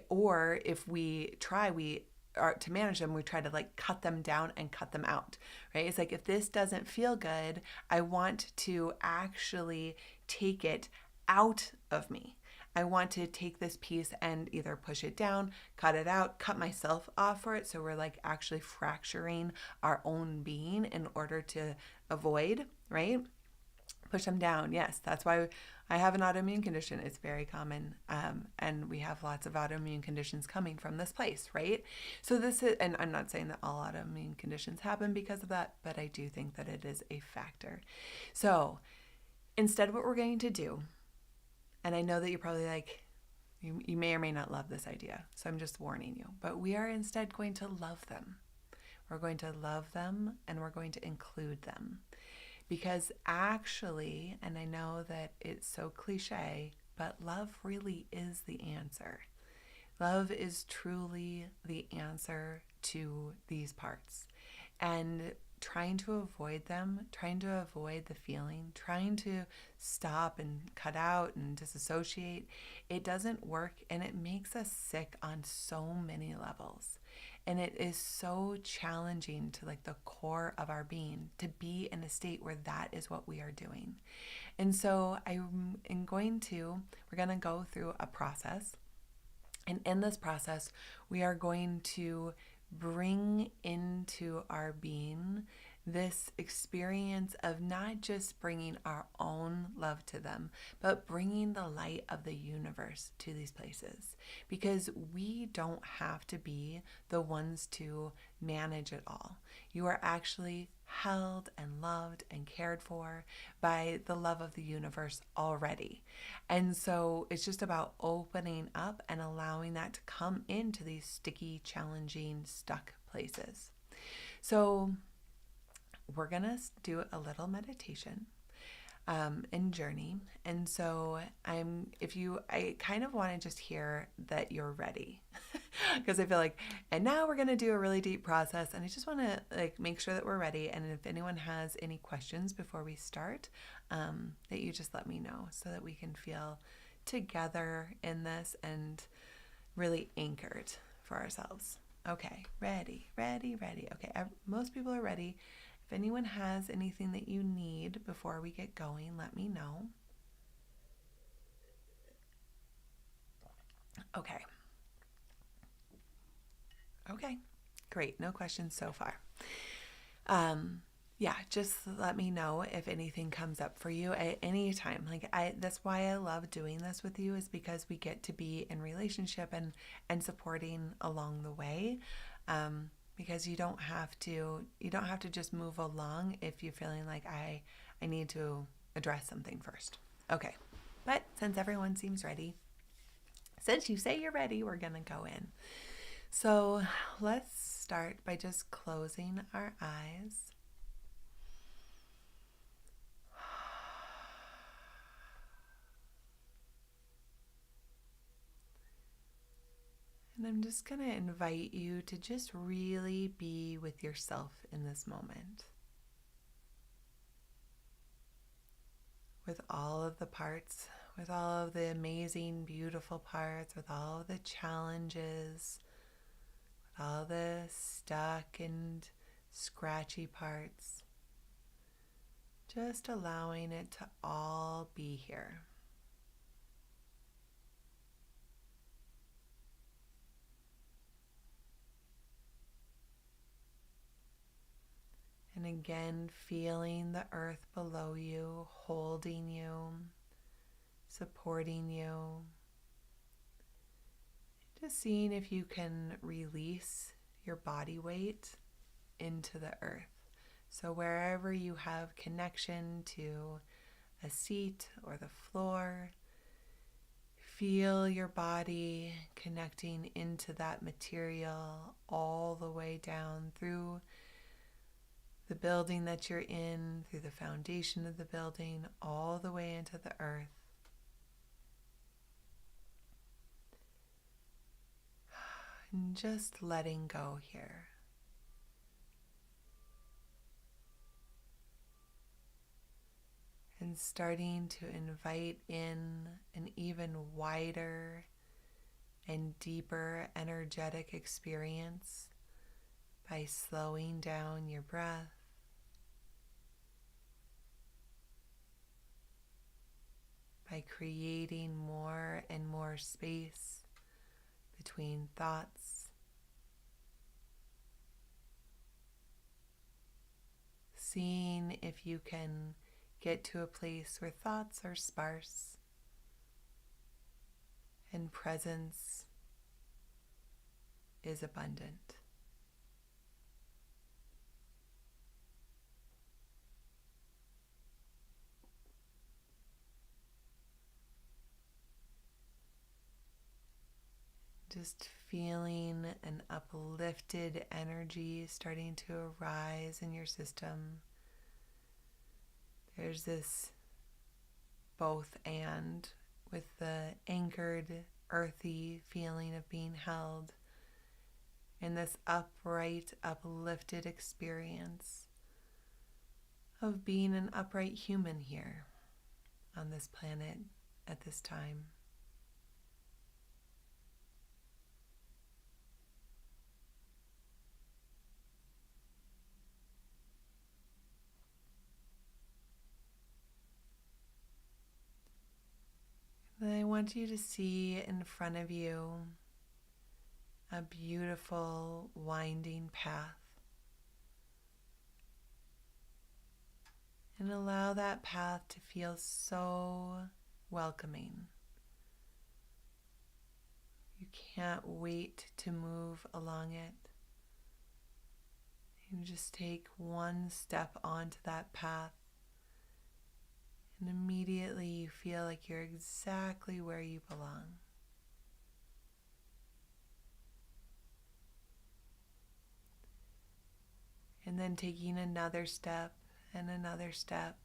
or if we try, to manage them, we try to like cut them down and cut them out, right? It's like, if this doesn't feel good, I want to actually take it out of me. I want to take this piece and either push it down, cut it out, cut myself off for it. So we're like actually fracturing our own being in order to avoid, right? Push them down. Yes, that's why I have an autoimmune condition. It's very common. And we have lots of autoimmune conditions coming from this place, right? So this is, and I'm not saying that all autoimmune conditions happen because of that, but I do think that it is a factor. So instead, what we're going to do, and I know that you're probably like, you may or may not love this idea, so I'm just warning you, but we are instead going to love them. We're going to love them and we're going to include them. Because actually, and I know that it's so cliche, but love really is the answer. Love is truly the answer to these parts. And trying to avoid them, trying to avoid the feeling, trying to stop and cut out and disassociate, it doesn't work, and it makes us sick on so many levels. And it is so challenging to like the core of our being to be in a state where that is what we are doing. And so we're going to go through a process. And in this process, we are going to bring into our being this experience of not just bringing our own love to them, but bringing the light of the universe to these places. Because we don't have to be the ones to manage it all. You are actually held and loved and cared for by the love of the universe already. And so it's just about opening up and allowing that to come into these sticky, challenging, stuck places. So we're going to do a little meditation and journey. And so I kind of want to just hear that you're ready because I feel like, and now we're going to do a really deep process, and I just want to like make sure that we're ready. And if anyone has any questions before we start, that you just let me know so that we can feel together in this and really anchored for ourselves. Okay, ready. Okay, most people are ready. If anyone has anything that you need before we get going, let me know. Okay, great. No questions so far. Yeah, just let me know if anything comes up for you at any time. That's why I love doing this with you, is because we get to be in relationship and supporting along the way. Because you don't have to just move along if you're feeling like I need to address something first. Okay. But since everyone seems ready, since you say you're ready, we're going to go in. So let's start by just closing our eyes. And I'm just going to invite you to just really be with yourself in this moment. With all of the parts, with all of the amazing, beautiful parts, with all of the challenges, with all the stuck and scratchy parts. Just allowing it to all be here. And again, feeling the earth below you, holding you, supporting you. Just seeing if you can release your body weight into the earth. So wherever you have connection to a seat or the floor, feel your body connecting into that material all the way down through the building that you're in, through the foundation of the building, all the way into the earth. And just letting go here. And starting to invite in an even wider and deeper energetic experience by slowing down your breath, by creating more and more space between thoughts, seeing if you can get to a place where thoughts are sparse and presence is abundant. Just feeling an uplifted energy starting to arise in your system. There's this both and with the anchored, earthy feeling of being held in this upright, uplifted experience of being an upright human here on this planet at this time. And I want you to see in front of you a beautiful winding path. And allow that path to feel so welcoming. You can't wait to move along it. You just take one step onto that path, and immediately you feel like you're exactly where you belong. And then taking another step and another step.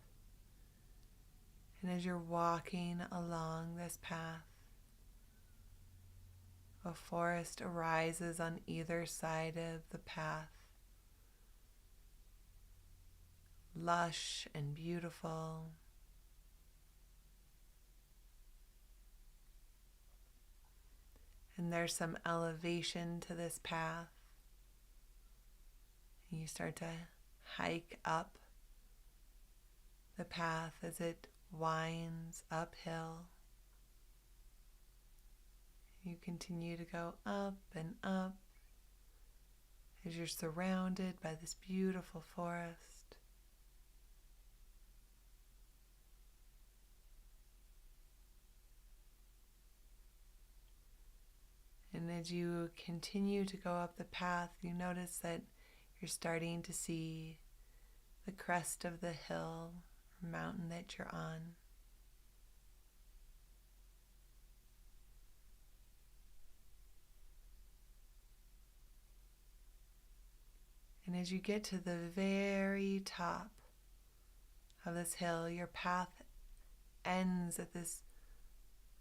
And as you're walking along this path, a forest arises on either side of the path, lush and beautiful. And there's some elevation to this path. And you start to hike up the path as it winds uphill. You continue to go up and up as you're surrounded by this beautiful forest. And as you continue to go up the path, you notice that you're starting to see the crest of the hill or mountain that you're on. as you get to the very top of this hill, your path ends at this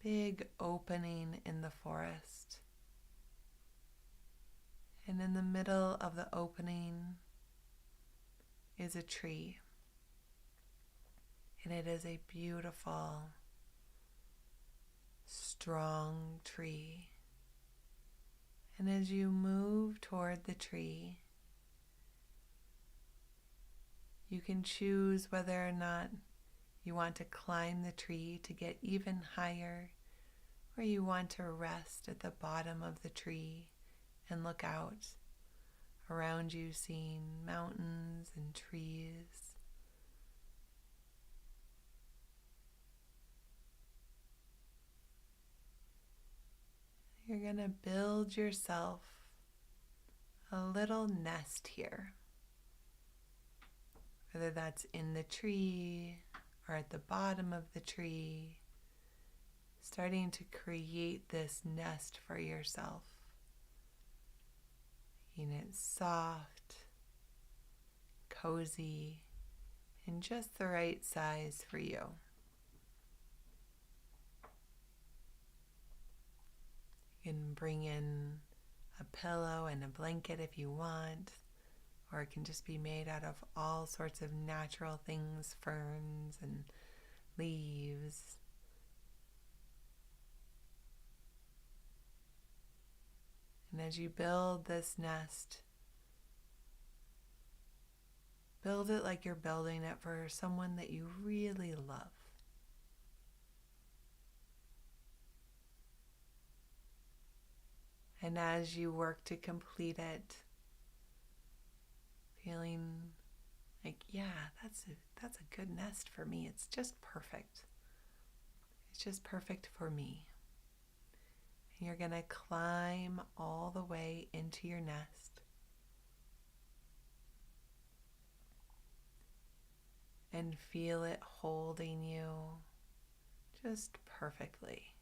big opening in the forest. And in the middle of the opening is a tree. And it is a beautiful, strong tree. And as you move toward the tree, you can choose whether or not you want to climb the tree to get even higher, or you want to rest at the bottom of the tree and look out around you, seeing mountains and trees. You're going to build yourself a little nest here, whether that's in the tree or at the bottom of the tree, starting to create this nest for yourself. Making it soft, cozy, and just the right size for you. You can bring in a pillow and a blanket if you want, or it can just be made out of all sorts of natural things, ferns and leaves. And as you build this nest, build it like you're building it for someone that you really love. And as you work to complete it, feeling like, yeah, that's a good nest for me. It's just perfect. It's just perfect for me. And you're going to climb all the way into your nest. And feel it holding you just perfectly,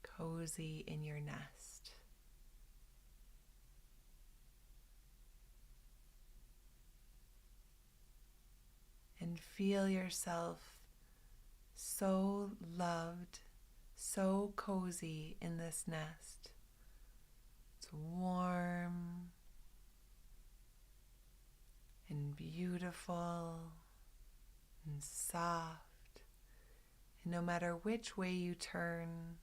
cozy in your nest. And feel yourself so loved, so cozy in this nest. It's warm and beautiful and soft. And no matter which way you turn,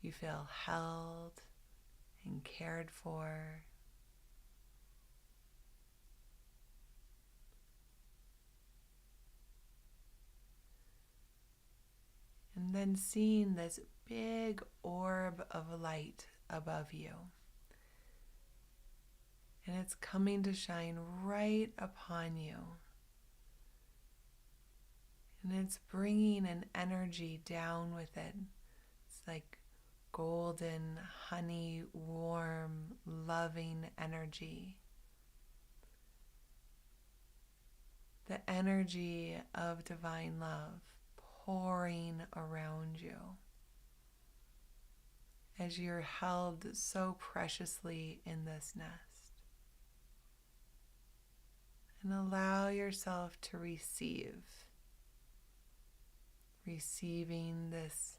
you feel held and cared for. And then seeing this big orb of light above you. And it's coming to shine right upon you. And it's bringing an energy down with it. It's like golden, honey, warm, loving energy. The energy of divine love pouring around you as you're held so preciously in this nest. And allow yourself to receiving this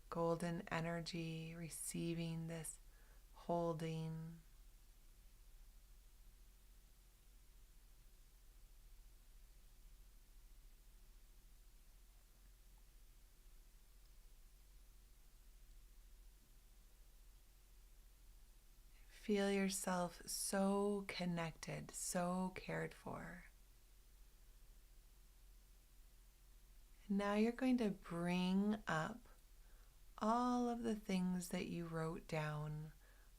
golden energy, receiving this holding. Feel yourself so connected, so cared for. And now you're going to bring up all of the things that you wrote down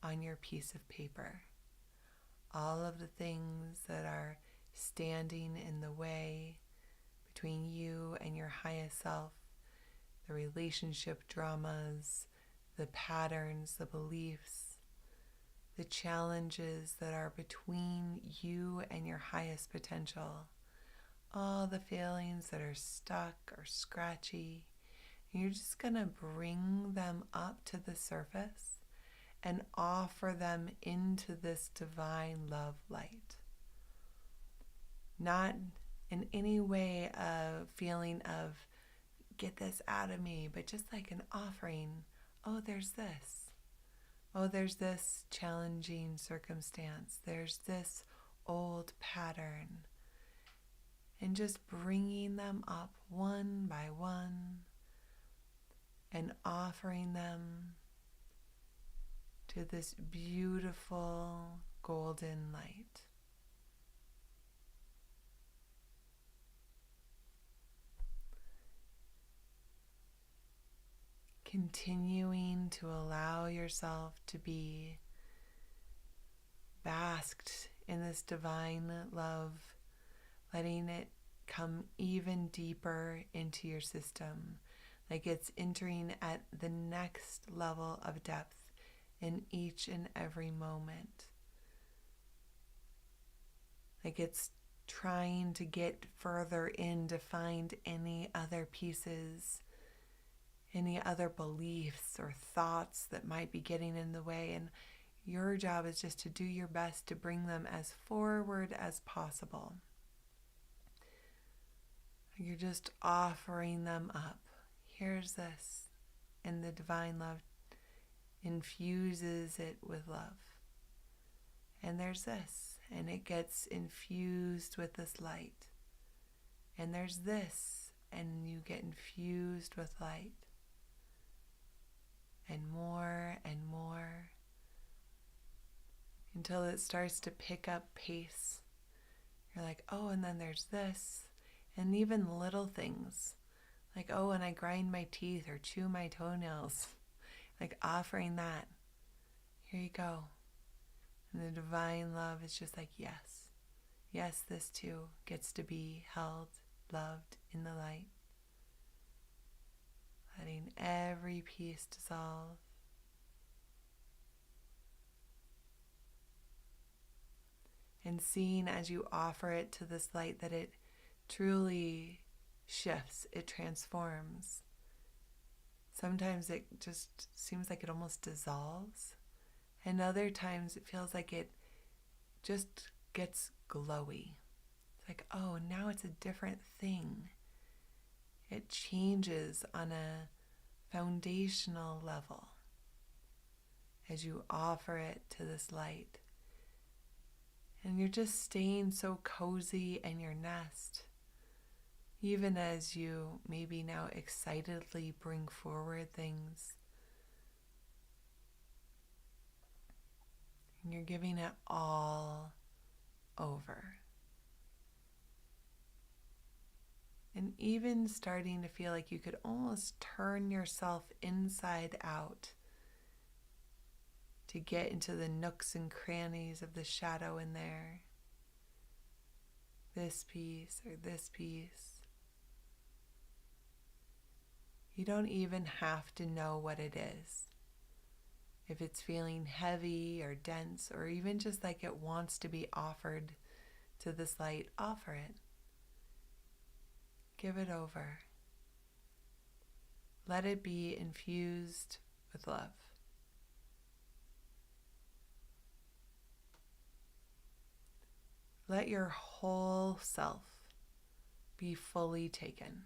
on your piece of paper. All of the things that are standing in the way between you and your highest self, the relationship dramas, the patterns, the beliefs, the challenges that are between you and your highest potential, all the feelings that are stuck or scratchy. And you're just going to bring them up to the surface and offer them into this divine love light. Not in any way a feeling of, get this out of me, but just like an offering. Oh, there's this. Oh, there's this challenging circumstance. There's this old pattern. And just bringing them up one by one and offering them to this beautiful golden light. Continuing to allow yourself to be basked in this divine love, letting it come even deeper into your system, like it's entering at the next level of depth in each and every moment. Like it's trying to get further in to find any other pieces, any other beliefs or thoughts that might be getting in the way. And your job is just to do your best to bring them as forward as possible. You're just offering them up. Here's this. And the divine love infuses it with love. And there's this. And it gets infused with this light. And there's this. And you get infused with light. And more, until it starts to pick up pace. You're like, oh, and then there's this. And even little things, like, oh, and I grind my teeth or chew my toenails, like offering that. Here you go. And the divine love is just like, yes. Yes, this too gets to be held, loved in the light. Letting every piece dissolve. And seeing as you offer it to this light that it truly shifts, it transforms. Sometimes it just seems like it almost dissolves. And other times it feels like it just gets glowy. It's like, oh, now it's a different thing. It changes on a foundational level as you offer it to this light. And you're just staying so cozy in your nest, even as you maybe now excitedly bring forward things. And you're giving it all over. And even starting to feel like you could almost turn yourself inside out to get into the nooks and crannies of the shadow in there. This piece or this piece. You don't even have to know what it is. If it's feeling heavy or dense or even just like it wants to be offered to this light, offer it. Give it over. Let it be infused with love. Let your whole self be fully taken.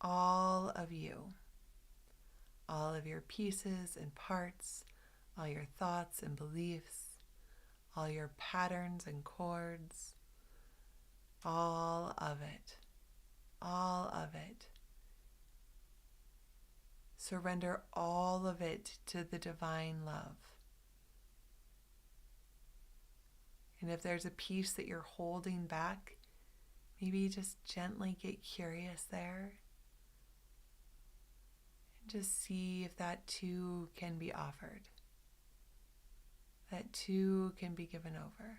All of you. All of your pieces and parts, all your thoughts and beliefs, all your patterns and cords, all of it. All of it. Surrender all of it to the divine love. And if there's a piece that you're holding back, maybe just gently get curious there. And just see if that too can be offered. That too can be given over.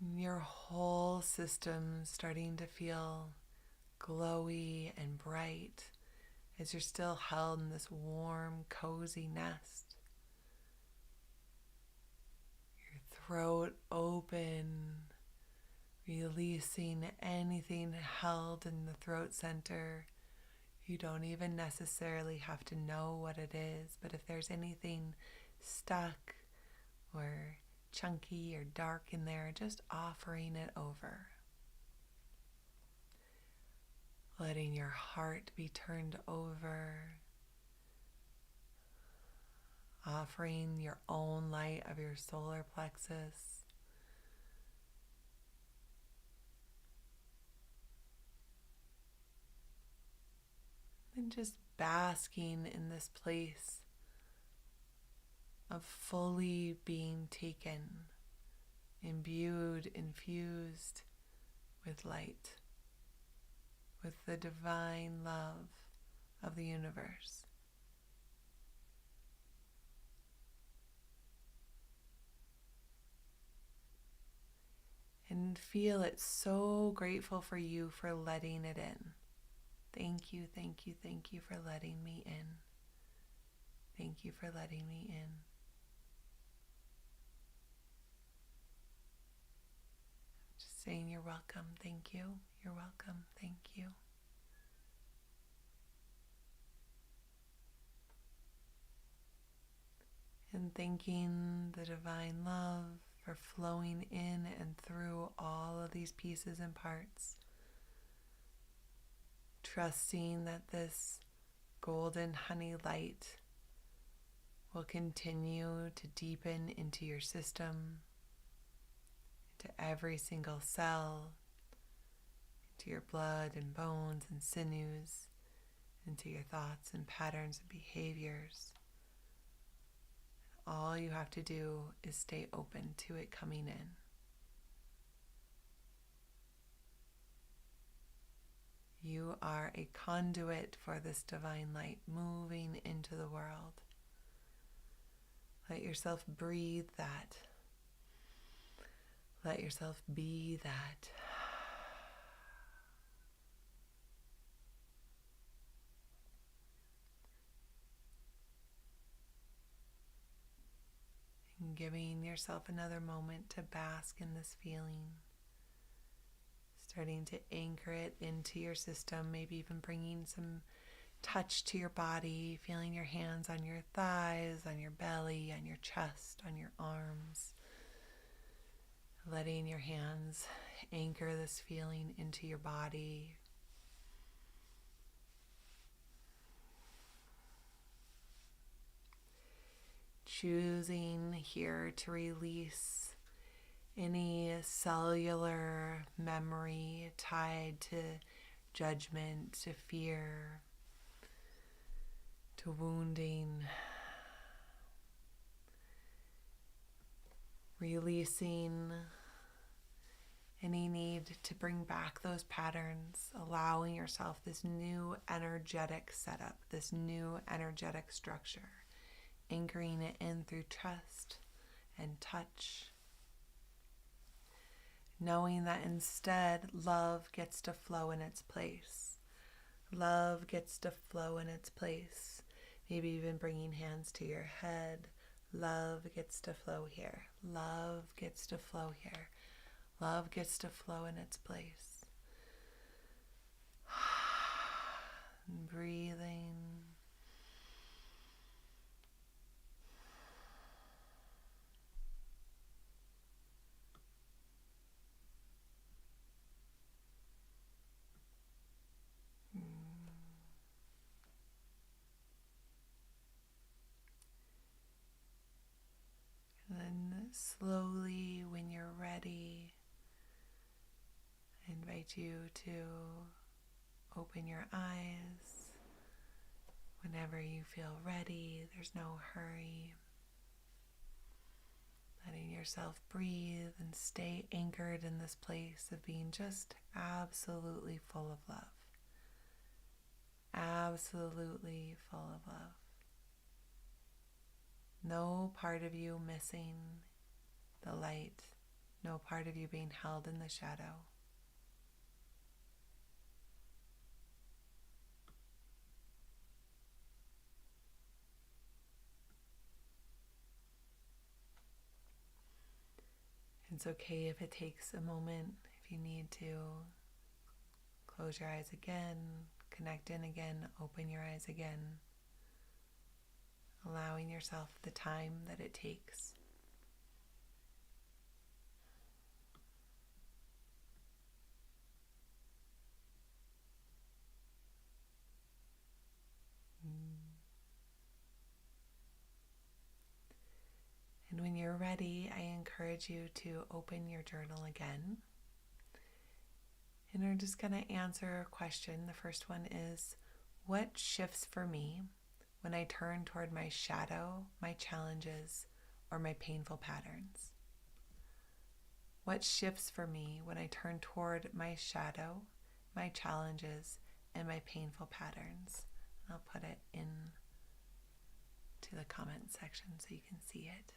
And your whole system starting to feel glowy and bright as you're still held in this warm, cozy nest. throat open, releasing anything held in the throat center. You don't even necessarily have to know what it is, but if there's anything stuck or chunky or dark in there, just offering it over. Letting your heart be turned over. Offering your own light of your solar plexus. And just basking in this place of fully being taken, imbued, infused with light, with the divine love of the universe. And feel it so grateful for you for letting it in. Thank you, thank you, thank you for letting me in. Thank you for letting me in. Just saying you're welcome, thank you, you're welcome, thank you. And thanking the divine love for flowing in and through all of these pieces and parts. Trusting that this golden honey light will continue to deepen into your system, into every single cell, into your blood and bones and sinews, into your thoughts and patterns and behaviors. All you have to do is stay open to it coming in. You are a conduit for this divine light moving into the world. Let yourself breathe that. Let yourself be that. And giving yourself another moment to bask in this feeling. Starting to anchor it into your system, maybe even bringing some touch to your body, feeling your hands on your thighs, on your belly, on your chest, on your arms. Letting your hands anchor this feeling into your body. Choosing here to release any cellular memory tied to judgment, to fear, to wounding. Releasing any need to bring back those patterns, allowing yourself this new energetic setup, this new energetic structure, anchoring it in through trust and touch. Knowing that instead, love gets to flow in its place. Love gets to flow in its place. Maybe even bringing hands to your head. Love gets to flow here. Love gets to flow here. Love gets to flow in its place. Breathing. And then slowly, when you're ready, I invite you to open your eyes whenever you feel ready. There's no hurry. Letting yourself breathe and stay anchored in this place of being just absolutely full of love. Absolutely full of love. No part of you missing the light. No part of you being held in the shadow. It's okay if it takes a moment, if you need to close your eyes again, connect in again, open your eyes again, allowing yourself the time that it takes. And when you're ready, I encourage you to open your journal again. And we're just going to answer a question. The first one is, what shifts for me when I turn toward my shadow, my challenges, or my painful patterns? What shifts for me when I turn toward my shadow, my challenges, and my painful patterns? I'll put it in to the comment section so you can see it.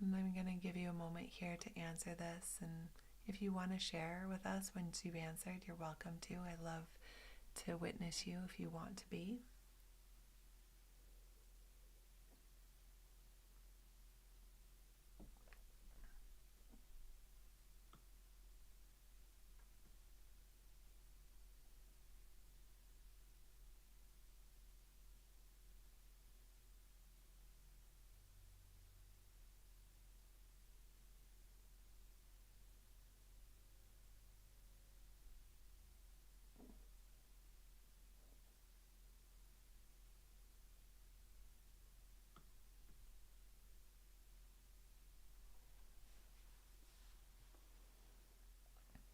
And I'm going to give you a moment here to answer this, and if you want to share with us once you've answered, you're welcome to. I love to witness you if you want to be.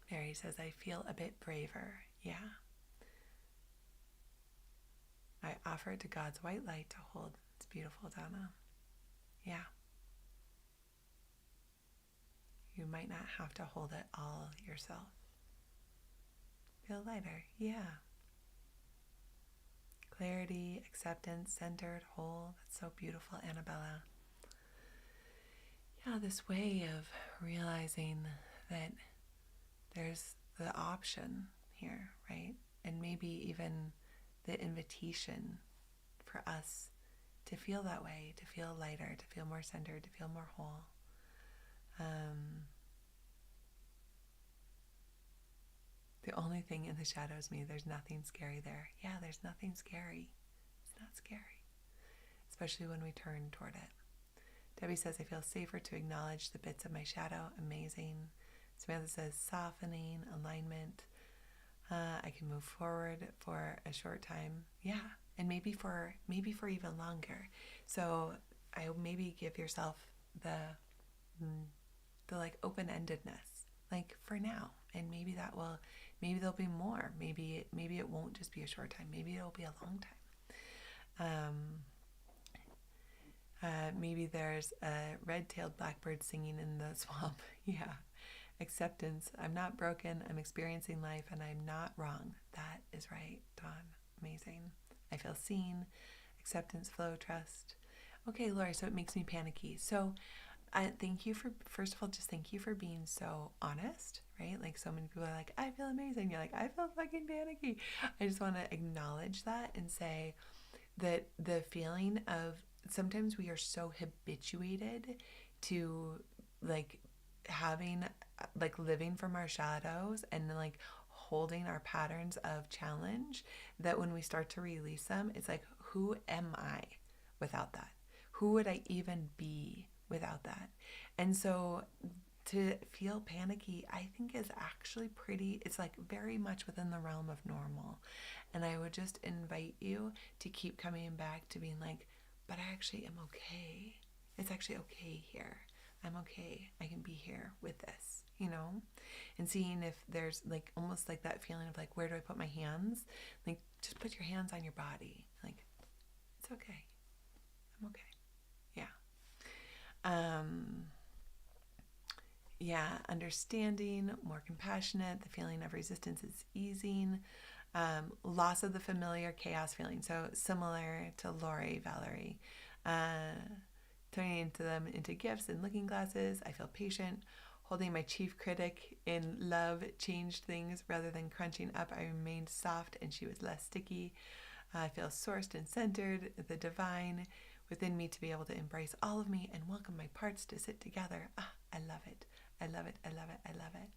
Mary says, I feel a bit braver. Yeah. I offer it to God's white light to hold. It's beautiful, Donna. Yeah. You might not have to hold it all yourself. Feel lighter. Yeah. Clarity, acceptance, centered, whole. That's so beautiful, Annabella. Yeah, this way of realizing that there's the option here, right? And maybe even the invitation for us to feel that way, to feel lighter, to feel more centered, to feel more whole. The only thing in the shadow is me. There's nothing scary there. Yeah, there's nothing scary. It's not scary, especially when we turn toward it. Debbie says, I feel safer to acknowledge the bits of my shadow. Amazing. Samantha says, softening, alignment. I can move forward for a short time. Yeah, and maybe for even longer. So I maybe give yourself the like open-endedness, like for now, and maybe there'll be more. Maybe it won't just be a short time. Maybe it'll be a long time. Maybe there's a red-tailed blackbird singing in the swamp. Yeah. Acceptance. I'm not broken. I'm experiencing life and I'm not wrong. That is right, Dawn. Amazing. I feel seen. Acceptance, flow, trust. Okay, Lori, so it makes me panicky. So thank you for, first of all, just thank you for being so honest, right? Like so many people are like, I feel amazing. You're like, I feel fucking panicky. I just want to acknowledge that and say that the feeling of sometimes we are so habituated to like having like living from our shadows and like holding our patterns of challenge that when we start to release them, it's like, who am I without that? Who would I even be without that? And so to feel panicky, I think is actually it's like very much within the realm of normal. And I would just invite you to keep coming back to being like, but I actually am okay. It's actually okay here. I'm okay. I can be here with this, and seeing if there's like almost like that feeling of like, where do I put my hands? Like, just put your hands on your body. Like, it's okay. I'm okay. Yeah. Yeah. Understanding, more compassionate. The feeling of resistance is easing. Loss of the familiar chaos feeling. So similar to Lori, Valerie. Turning them into gifts and looking glasses. I feel patient. Holding my chief critic in love changed things. Rather than crunching up, I remained soft and she was less sticky. I feel sourced and centered. The divine. within me to be able to embrace all of me and welcome my parts to sit together. I love it. I love it. I love it. I love it.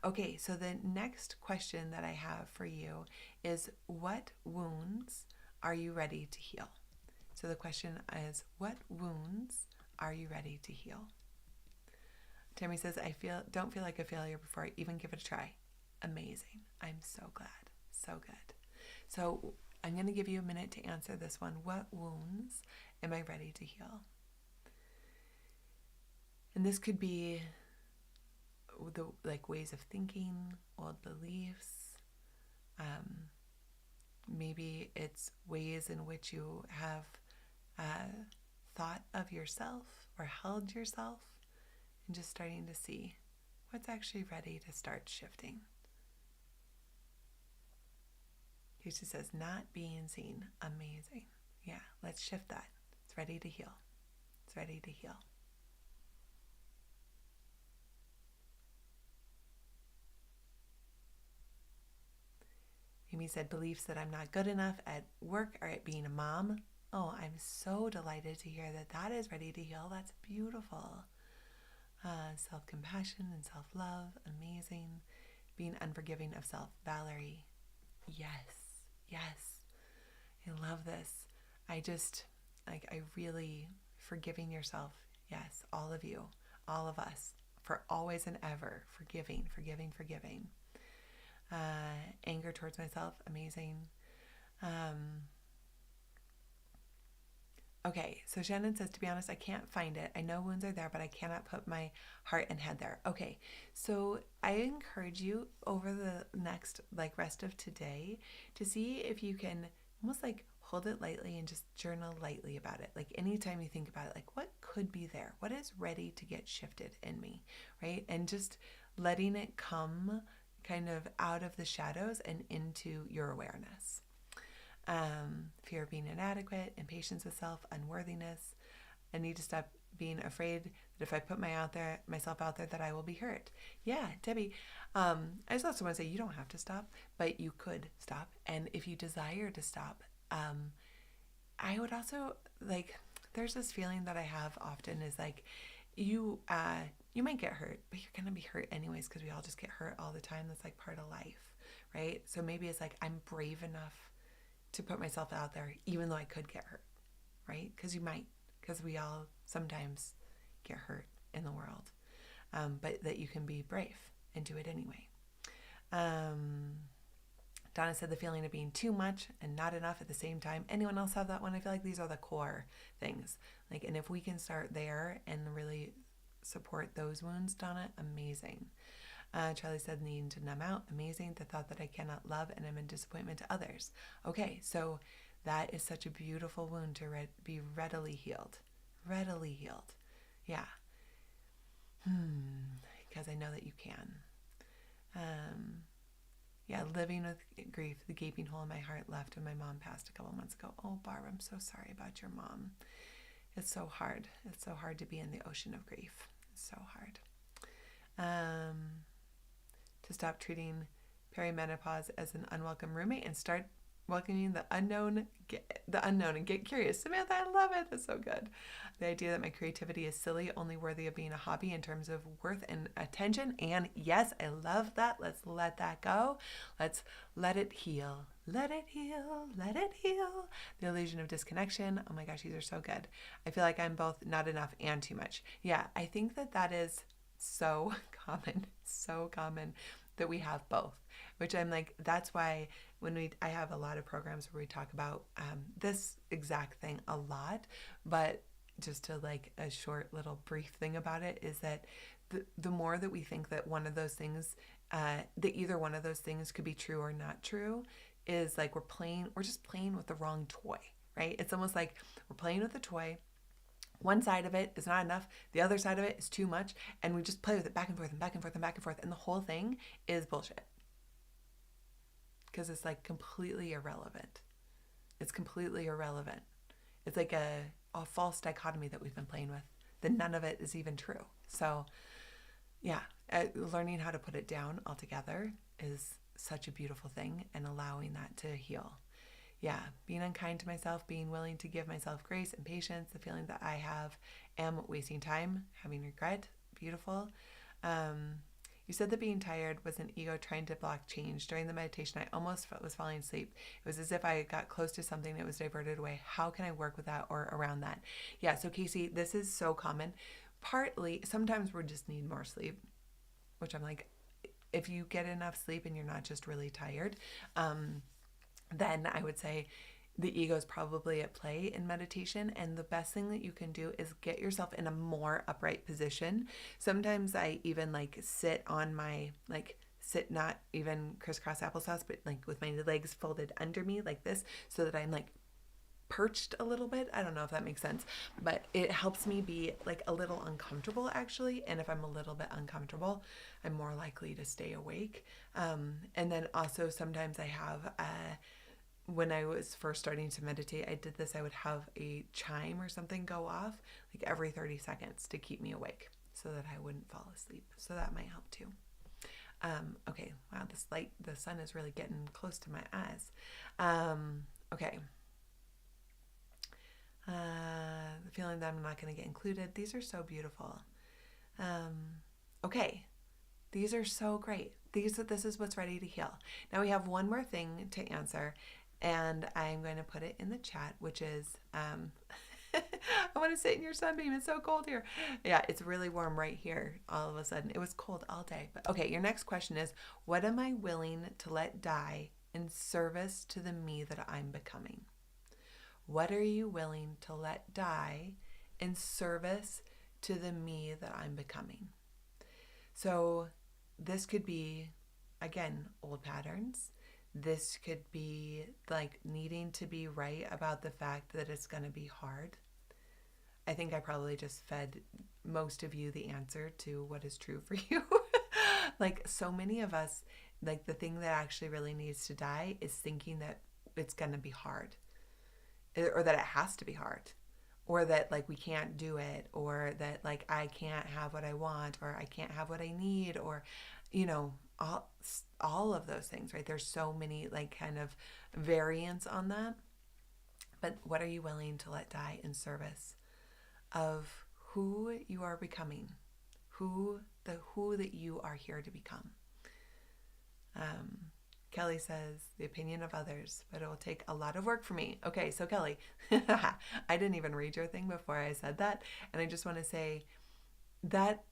Okay, so the next question that I have for you is, what wounds are you ready to heal? So the question is, what wounds are you ready to heal? Tammy says, don't feel like a failure before I even give it a try. Amazing. I'm so glad. So good. So I'm going to give you a minute to answer this one. What wounds am I ready to heal? And this could be the ways of thinking, old beliefs. Maybe it's ways in which you have thought of yourself or held yourself, and just starting to see what's actually ready to start shifting. Casey says, not being seen. Amazing. Yeah, let's shift that. It's ready to heal. It's ready to heal. Amy said, beliefs that I'm not good enough at work or at being a mom. Oh, I'm so delighted to hear that that is ready to heal. That's beautiful. Self-compassion and self-love. Amazing. Being unforgiving of self. Valerie. Yes. I love this. I really forgiving yourself. Yes, all of you, all of us, for always and ever. Forgiving. Anger towards myself. Amazing. Okay, so Shannon says, to be honest, I can't find it. I know wounds are there, but I cannot put my heart and head there. Okay, so I encourage you over the next rest of today to see if you can almost hold it lightly and just journal lightly about it. Anytime you think about it, what could be there? What is ready to get shifted in me, right? And just letting it come kind of out of the shadows and into your awareness. Fear of being inadequate, impatience with self, unworthiness. I need to stop being afraid that if I put myself out there that I will be hurt. Yeah, Debbie, I just also want to say you don't have to stop, but you could stop. And if you desire to stop, I would also there's this feeling that I have often is you might get hurt, but you're going to be hurt anyways because we all just get hurt all the time. That's part of life, right? So maybe it's I'm brave enough to put myself out there even though I could get hurt, right? Because we all sometimes get hurt in the world, but that you can be brave and do it anyway. Donna said the feeling of being too much and not enough at the same time. Anyone else have that one? I feel these are the core things. And if we can start there and really support those wounds, Donna, amazing. Charlie said needing to numb out. Amazing. The thought that I cannot love and I'm in disappointment to others. Okay, so that is such a beautiful wound to be readily healed. Readily healed. Yeah. Because I know that you can. Yeah, living with grief, the gaping hole in my heart left when my mom passed a couple months ago. Oh, Barb, I'm so sorry about your mom. It's so hard. It's so hard to be in the ocean of grief. It's so hard. To stop treating perimenopause as an unwelcome roommate and start welcoming the unknown and get curious. Samantha, I love it. That's so good. The idea that my creativity is silly, only worthy of being a hobby in terms of worth and attention. And yes, I love that. Let's let that go. Let's let it heal. Let it heal. Let it heal. The illusion of disconnection. Oh my gosh, these are so good. I feel like I'm both not enough and too much. Yeah, I think that is so common that we have both, which I'm that's why I have a lot of programs where we talk about this exact thing a lot, but just to a short little brief thing about it is that the more that we think that one of those things, that either one of those things could be true or not true, is we're just playing with the wrong toy, right? It's almost we're playing with a toy. One side of it is not enough. The other side of it is too much. And we just play with it back and forth and back and forth and back and forth. And the whole thing is bullshit. Because it's completely irrelevant. It's completely irrelevant. It's a false dichotomy that we've been playing with. That none of it is even true. So yeah, learning how to put it down altogether is such a beautiful thing and allowing that to heal. Yeah, being unkind to myself, being willing to give myself grace and patience, the feeling that I am wasting time, having regret, beautiful. You said that being tired was an ego trying to block change. During the meditation, I almost was falling asleep. It was as if I got close to something that was diverted away. How can I work with that or around that? Yeah, so Casey, this is so common. Partly, sometimes we just need more sleep, which I'm like, if you get enough sleep and you're not just really tired, then I would say the ego is probably at play in meditation. And the best thing that you can do is get yourself in a more upright position. Sometimes I even like sit on my, sit not even crisscross applesauce, but like with my legs folded under me like this, so that I'm like perched a little bit. I don't know if that makes sense, but it helps me be like a little uncomfortable actually. And if I'm a little bit uncomfortable, I'm more likely to stay awake. And then also sometimes I have, when I was first starting to meditate, I did this. I would have a chime or something go off like every 30 seconds to keep me awake so that I wouldn't fall asleep. So that might help too. Okay. Wow. The sun is really getting close to my eyes. Okay. The feeling that I'm not going to get included. These are so beautiful. Okay. These are so great. This is what's ready to heal. Now we have one more thing to answer, and I'm going to put it in the chat, which is, I want to sit in your sunbeam. It's so cold here. Yeah, it's really warm right here. All of a sudden, it was cold all day. But okay, your next question is, what am I willing to let die in service to the me that I'm becoming? What are you willing to let die in service to the me that I'm becoming? So this could be, again, old patterns. This could be like needing to be right about the fact that it's going to be hard. I think I probably just fed most of you the answer to what is true for you. Like so many of us, like the thing that actually really needs to die is thinking that it's going to be hard, or that it has to be hard, or that like we can't do it, or that like I can't have what I want, or I can't have what I need, or all of those things, right? There's so many like kind of variants on that. But what are you willing to let die in service of who you are becoming, who that you are here to become? Kelly says, the opinion of others, but it will take a lot of work for me. Okay, so Kelly, I didn't even read your thing before I said that. And I just want to say that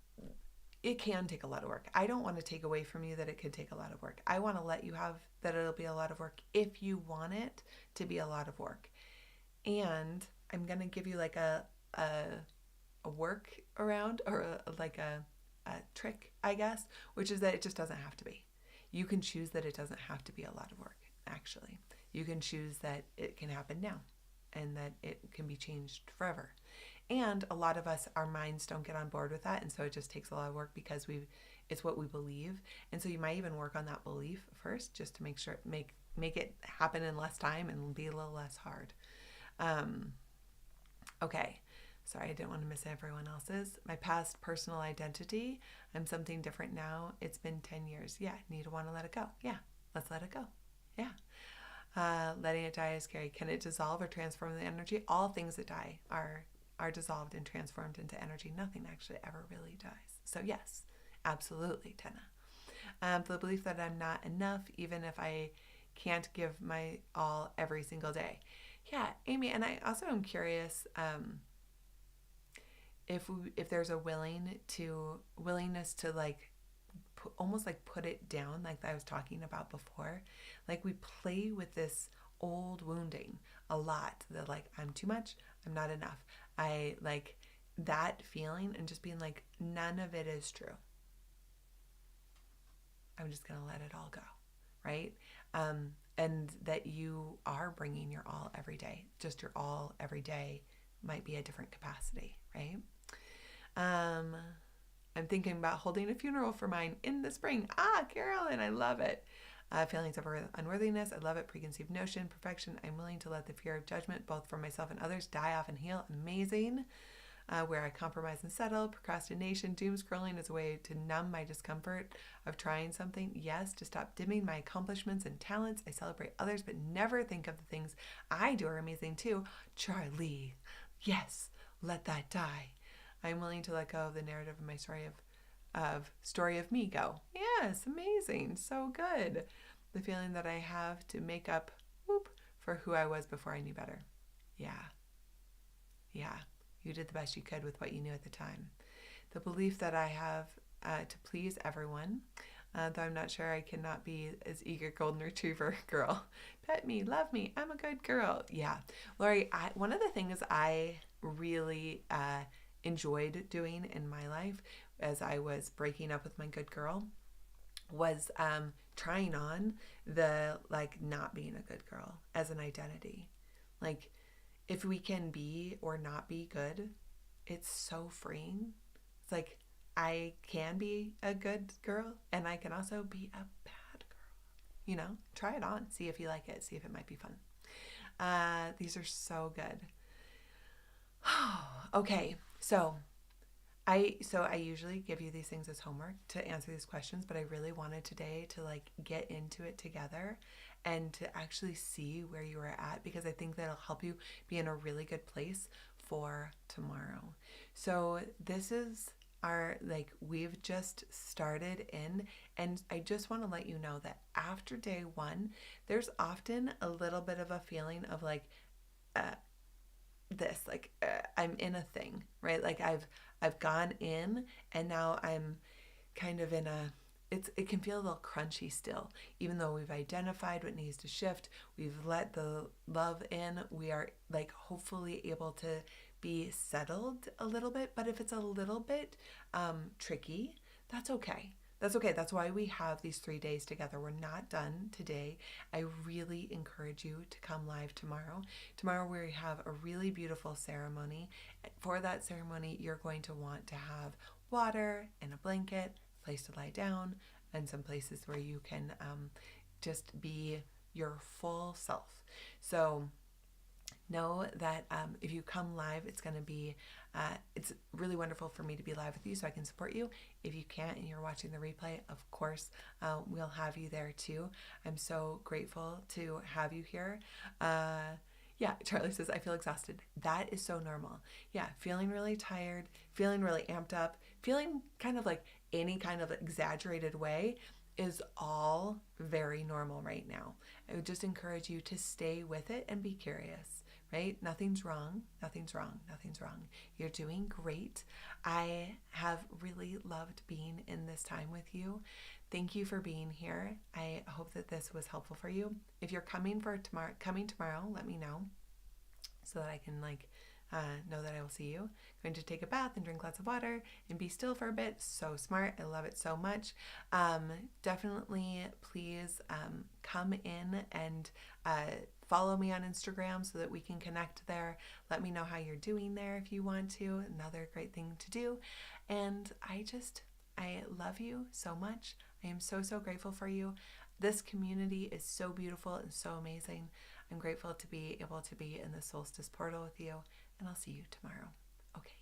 it can take a lot of work. I don't want to take away from you that it could take a lot of work. I want to let you have that it'll be a lot of work if you want it to be a lot of work. And I'm going to give you like a work around, or a trick, I guess, which is that it just doesn't have to be. You can choose that it doesn't have to be a lot of work, actually. You can choose that it can happen now and that it can be changed forever. And a lot of us, our minds don't get on board with that, and so it just takes a lot of work because it's what we believe. And so you might even work on that belief first just to make it happen in less time and be a little less hard. Okay. Sorry, I didn't want to miss everyone else's. My past personal identity, I'm something different now. It's been 10 years. Yeah, need to want to let it go. Yeah, let's let it go. Yeah. Letting it die is scary. Can it dissolve or transform the energy? All things that die are dissolved and transformed into energy. Nothing actually ever really dies. So yes, absolutely, Tenna. The belief that I'm not enough, even if I can't give my all every single day. Yeah, Amy, and I also am curious, if there's a willingness to like almost like put it down, like I was talking about before. Like we play with this old wounding a lot, that like I'm too much, I'm not enough. I like that feeling, and just being like, none of it is true. I'm just gonna let it all go, right? And that you are bringing your all every day. Just your all every day might be a different capacity, right? I'm thinking about holding a funeral for mine in the spring. Carolyn, I love it. Feelings of unworthiness, I love it. Preconceived notion, perfection. I'm willing to let the fear of judgment, both for myself and others, die off and heal. Amazing. where I compromise and settle. Procrastination, doom scrolling is a way to numb my discomfort of trying something. Yes, to stop dimming my accomplishments and talents. I celebrate others, but never think of the things I do are amazing too. Charlie, yes, let that die. I'm willing to let go of the narrative of my story of me go. Yes, amazing, so good. The feeling that I have to make up for who I was before I knew better. Yeah, you did the best you could with what you knew at the time. The belief that I have to please everyone, though I'm not sure I cannot be as eager golden retriever girl. Pet me, love me, I'm a good girl. Yeah, Lori, one of the things I really enjoyed doing in my life as I was breaking up with my good girl was trying on the not being a good girl as an identity. Like, if we can be or not be good, it's so freeing. It's like, I can be a good girl and I can also be a bad girl. Try it on, see if you like it, see if it might be fun. These are so good. Okay, so I usually give you these things as homework to answer these questions, but I really wanted today to get into it together and to actually see where you are at, because I think that'll help you be in a really good place for tomorrow. So this is we've just started in, and I just want to let you know that after day 1, there's often a little bit of a feeling of I'm in a thing, right? I've gone in and now I'm kind of in it can feel a little crunchy still, even though we've identified what needs to shift, we've let the love in, we are hopefully able to be settled a little bit. But if it's a little bit tricky, that's okay. That's okay. That's why we have these 3 days together. We're not done today. I really encourage you to come live tomorrow. Tomorrow we have a really beautiful ceremony. For that ceremony, you're going to want to have water and a blanket, a place to lie down, and some places where you can just be your full self. So know that if you come live, it's going to be, it's really wonderful for me to be live with you so I can support you. If you can't and you're watching the replay, of course, we'll have you there too. I'm so grateful to have you here. Yeah, Charlie says, I feel exhausted. That is so normal. Yeah, feeling really tired, feeling really amped up, feeling kind of like any kind of exaggerated way is all very normal right now. I would just encourage you to stay with it and be curious, right? Nothing's wrong. Nothing's wrong. Nothing's wrong. You're doing great. I have really loved being in this time with you. Thank you for being here. I hope that this was helpful for you. If you're coming tomorrow, let me know so that I can know that I will see you. I'm going to take a bath and drink lots of water and be still for a bit. So smart. I love it so much. Definitely please come in and follow me on Instagram so that we can connect there. Let me know how you're doing there if you want to. Another great thing to do. And I love you so much. I am so, so grateful for you. This community is so beautiful and so amazing. I'm grateful to be able to be in the Solstice portal with you, and I'll see you tomorrow. Okay.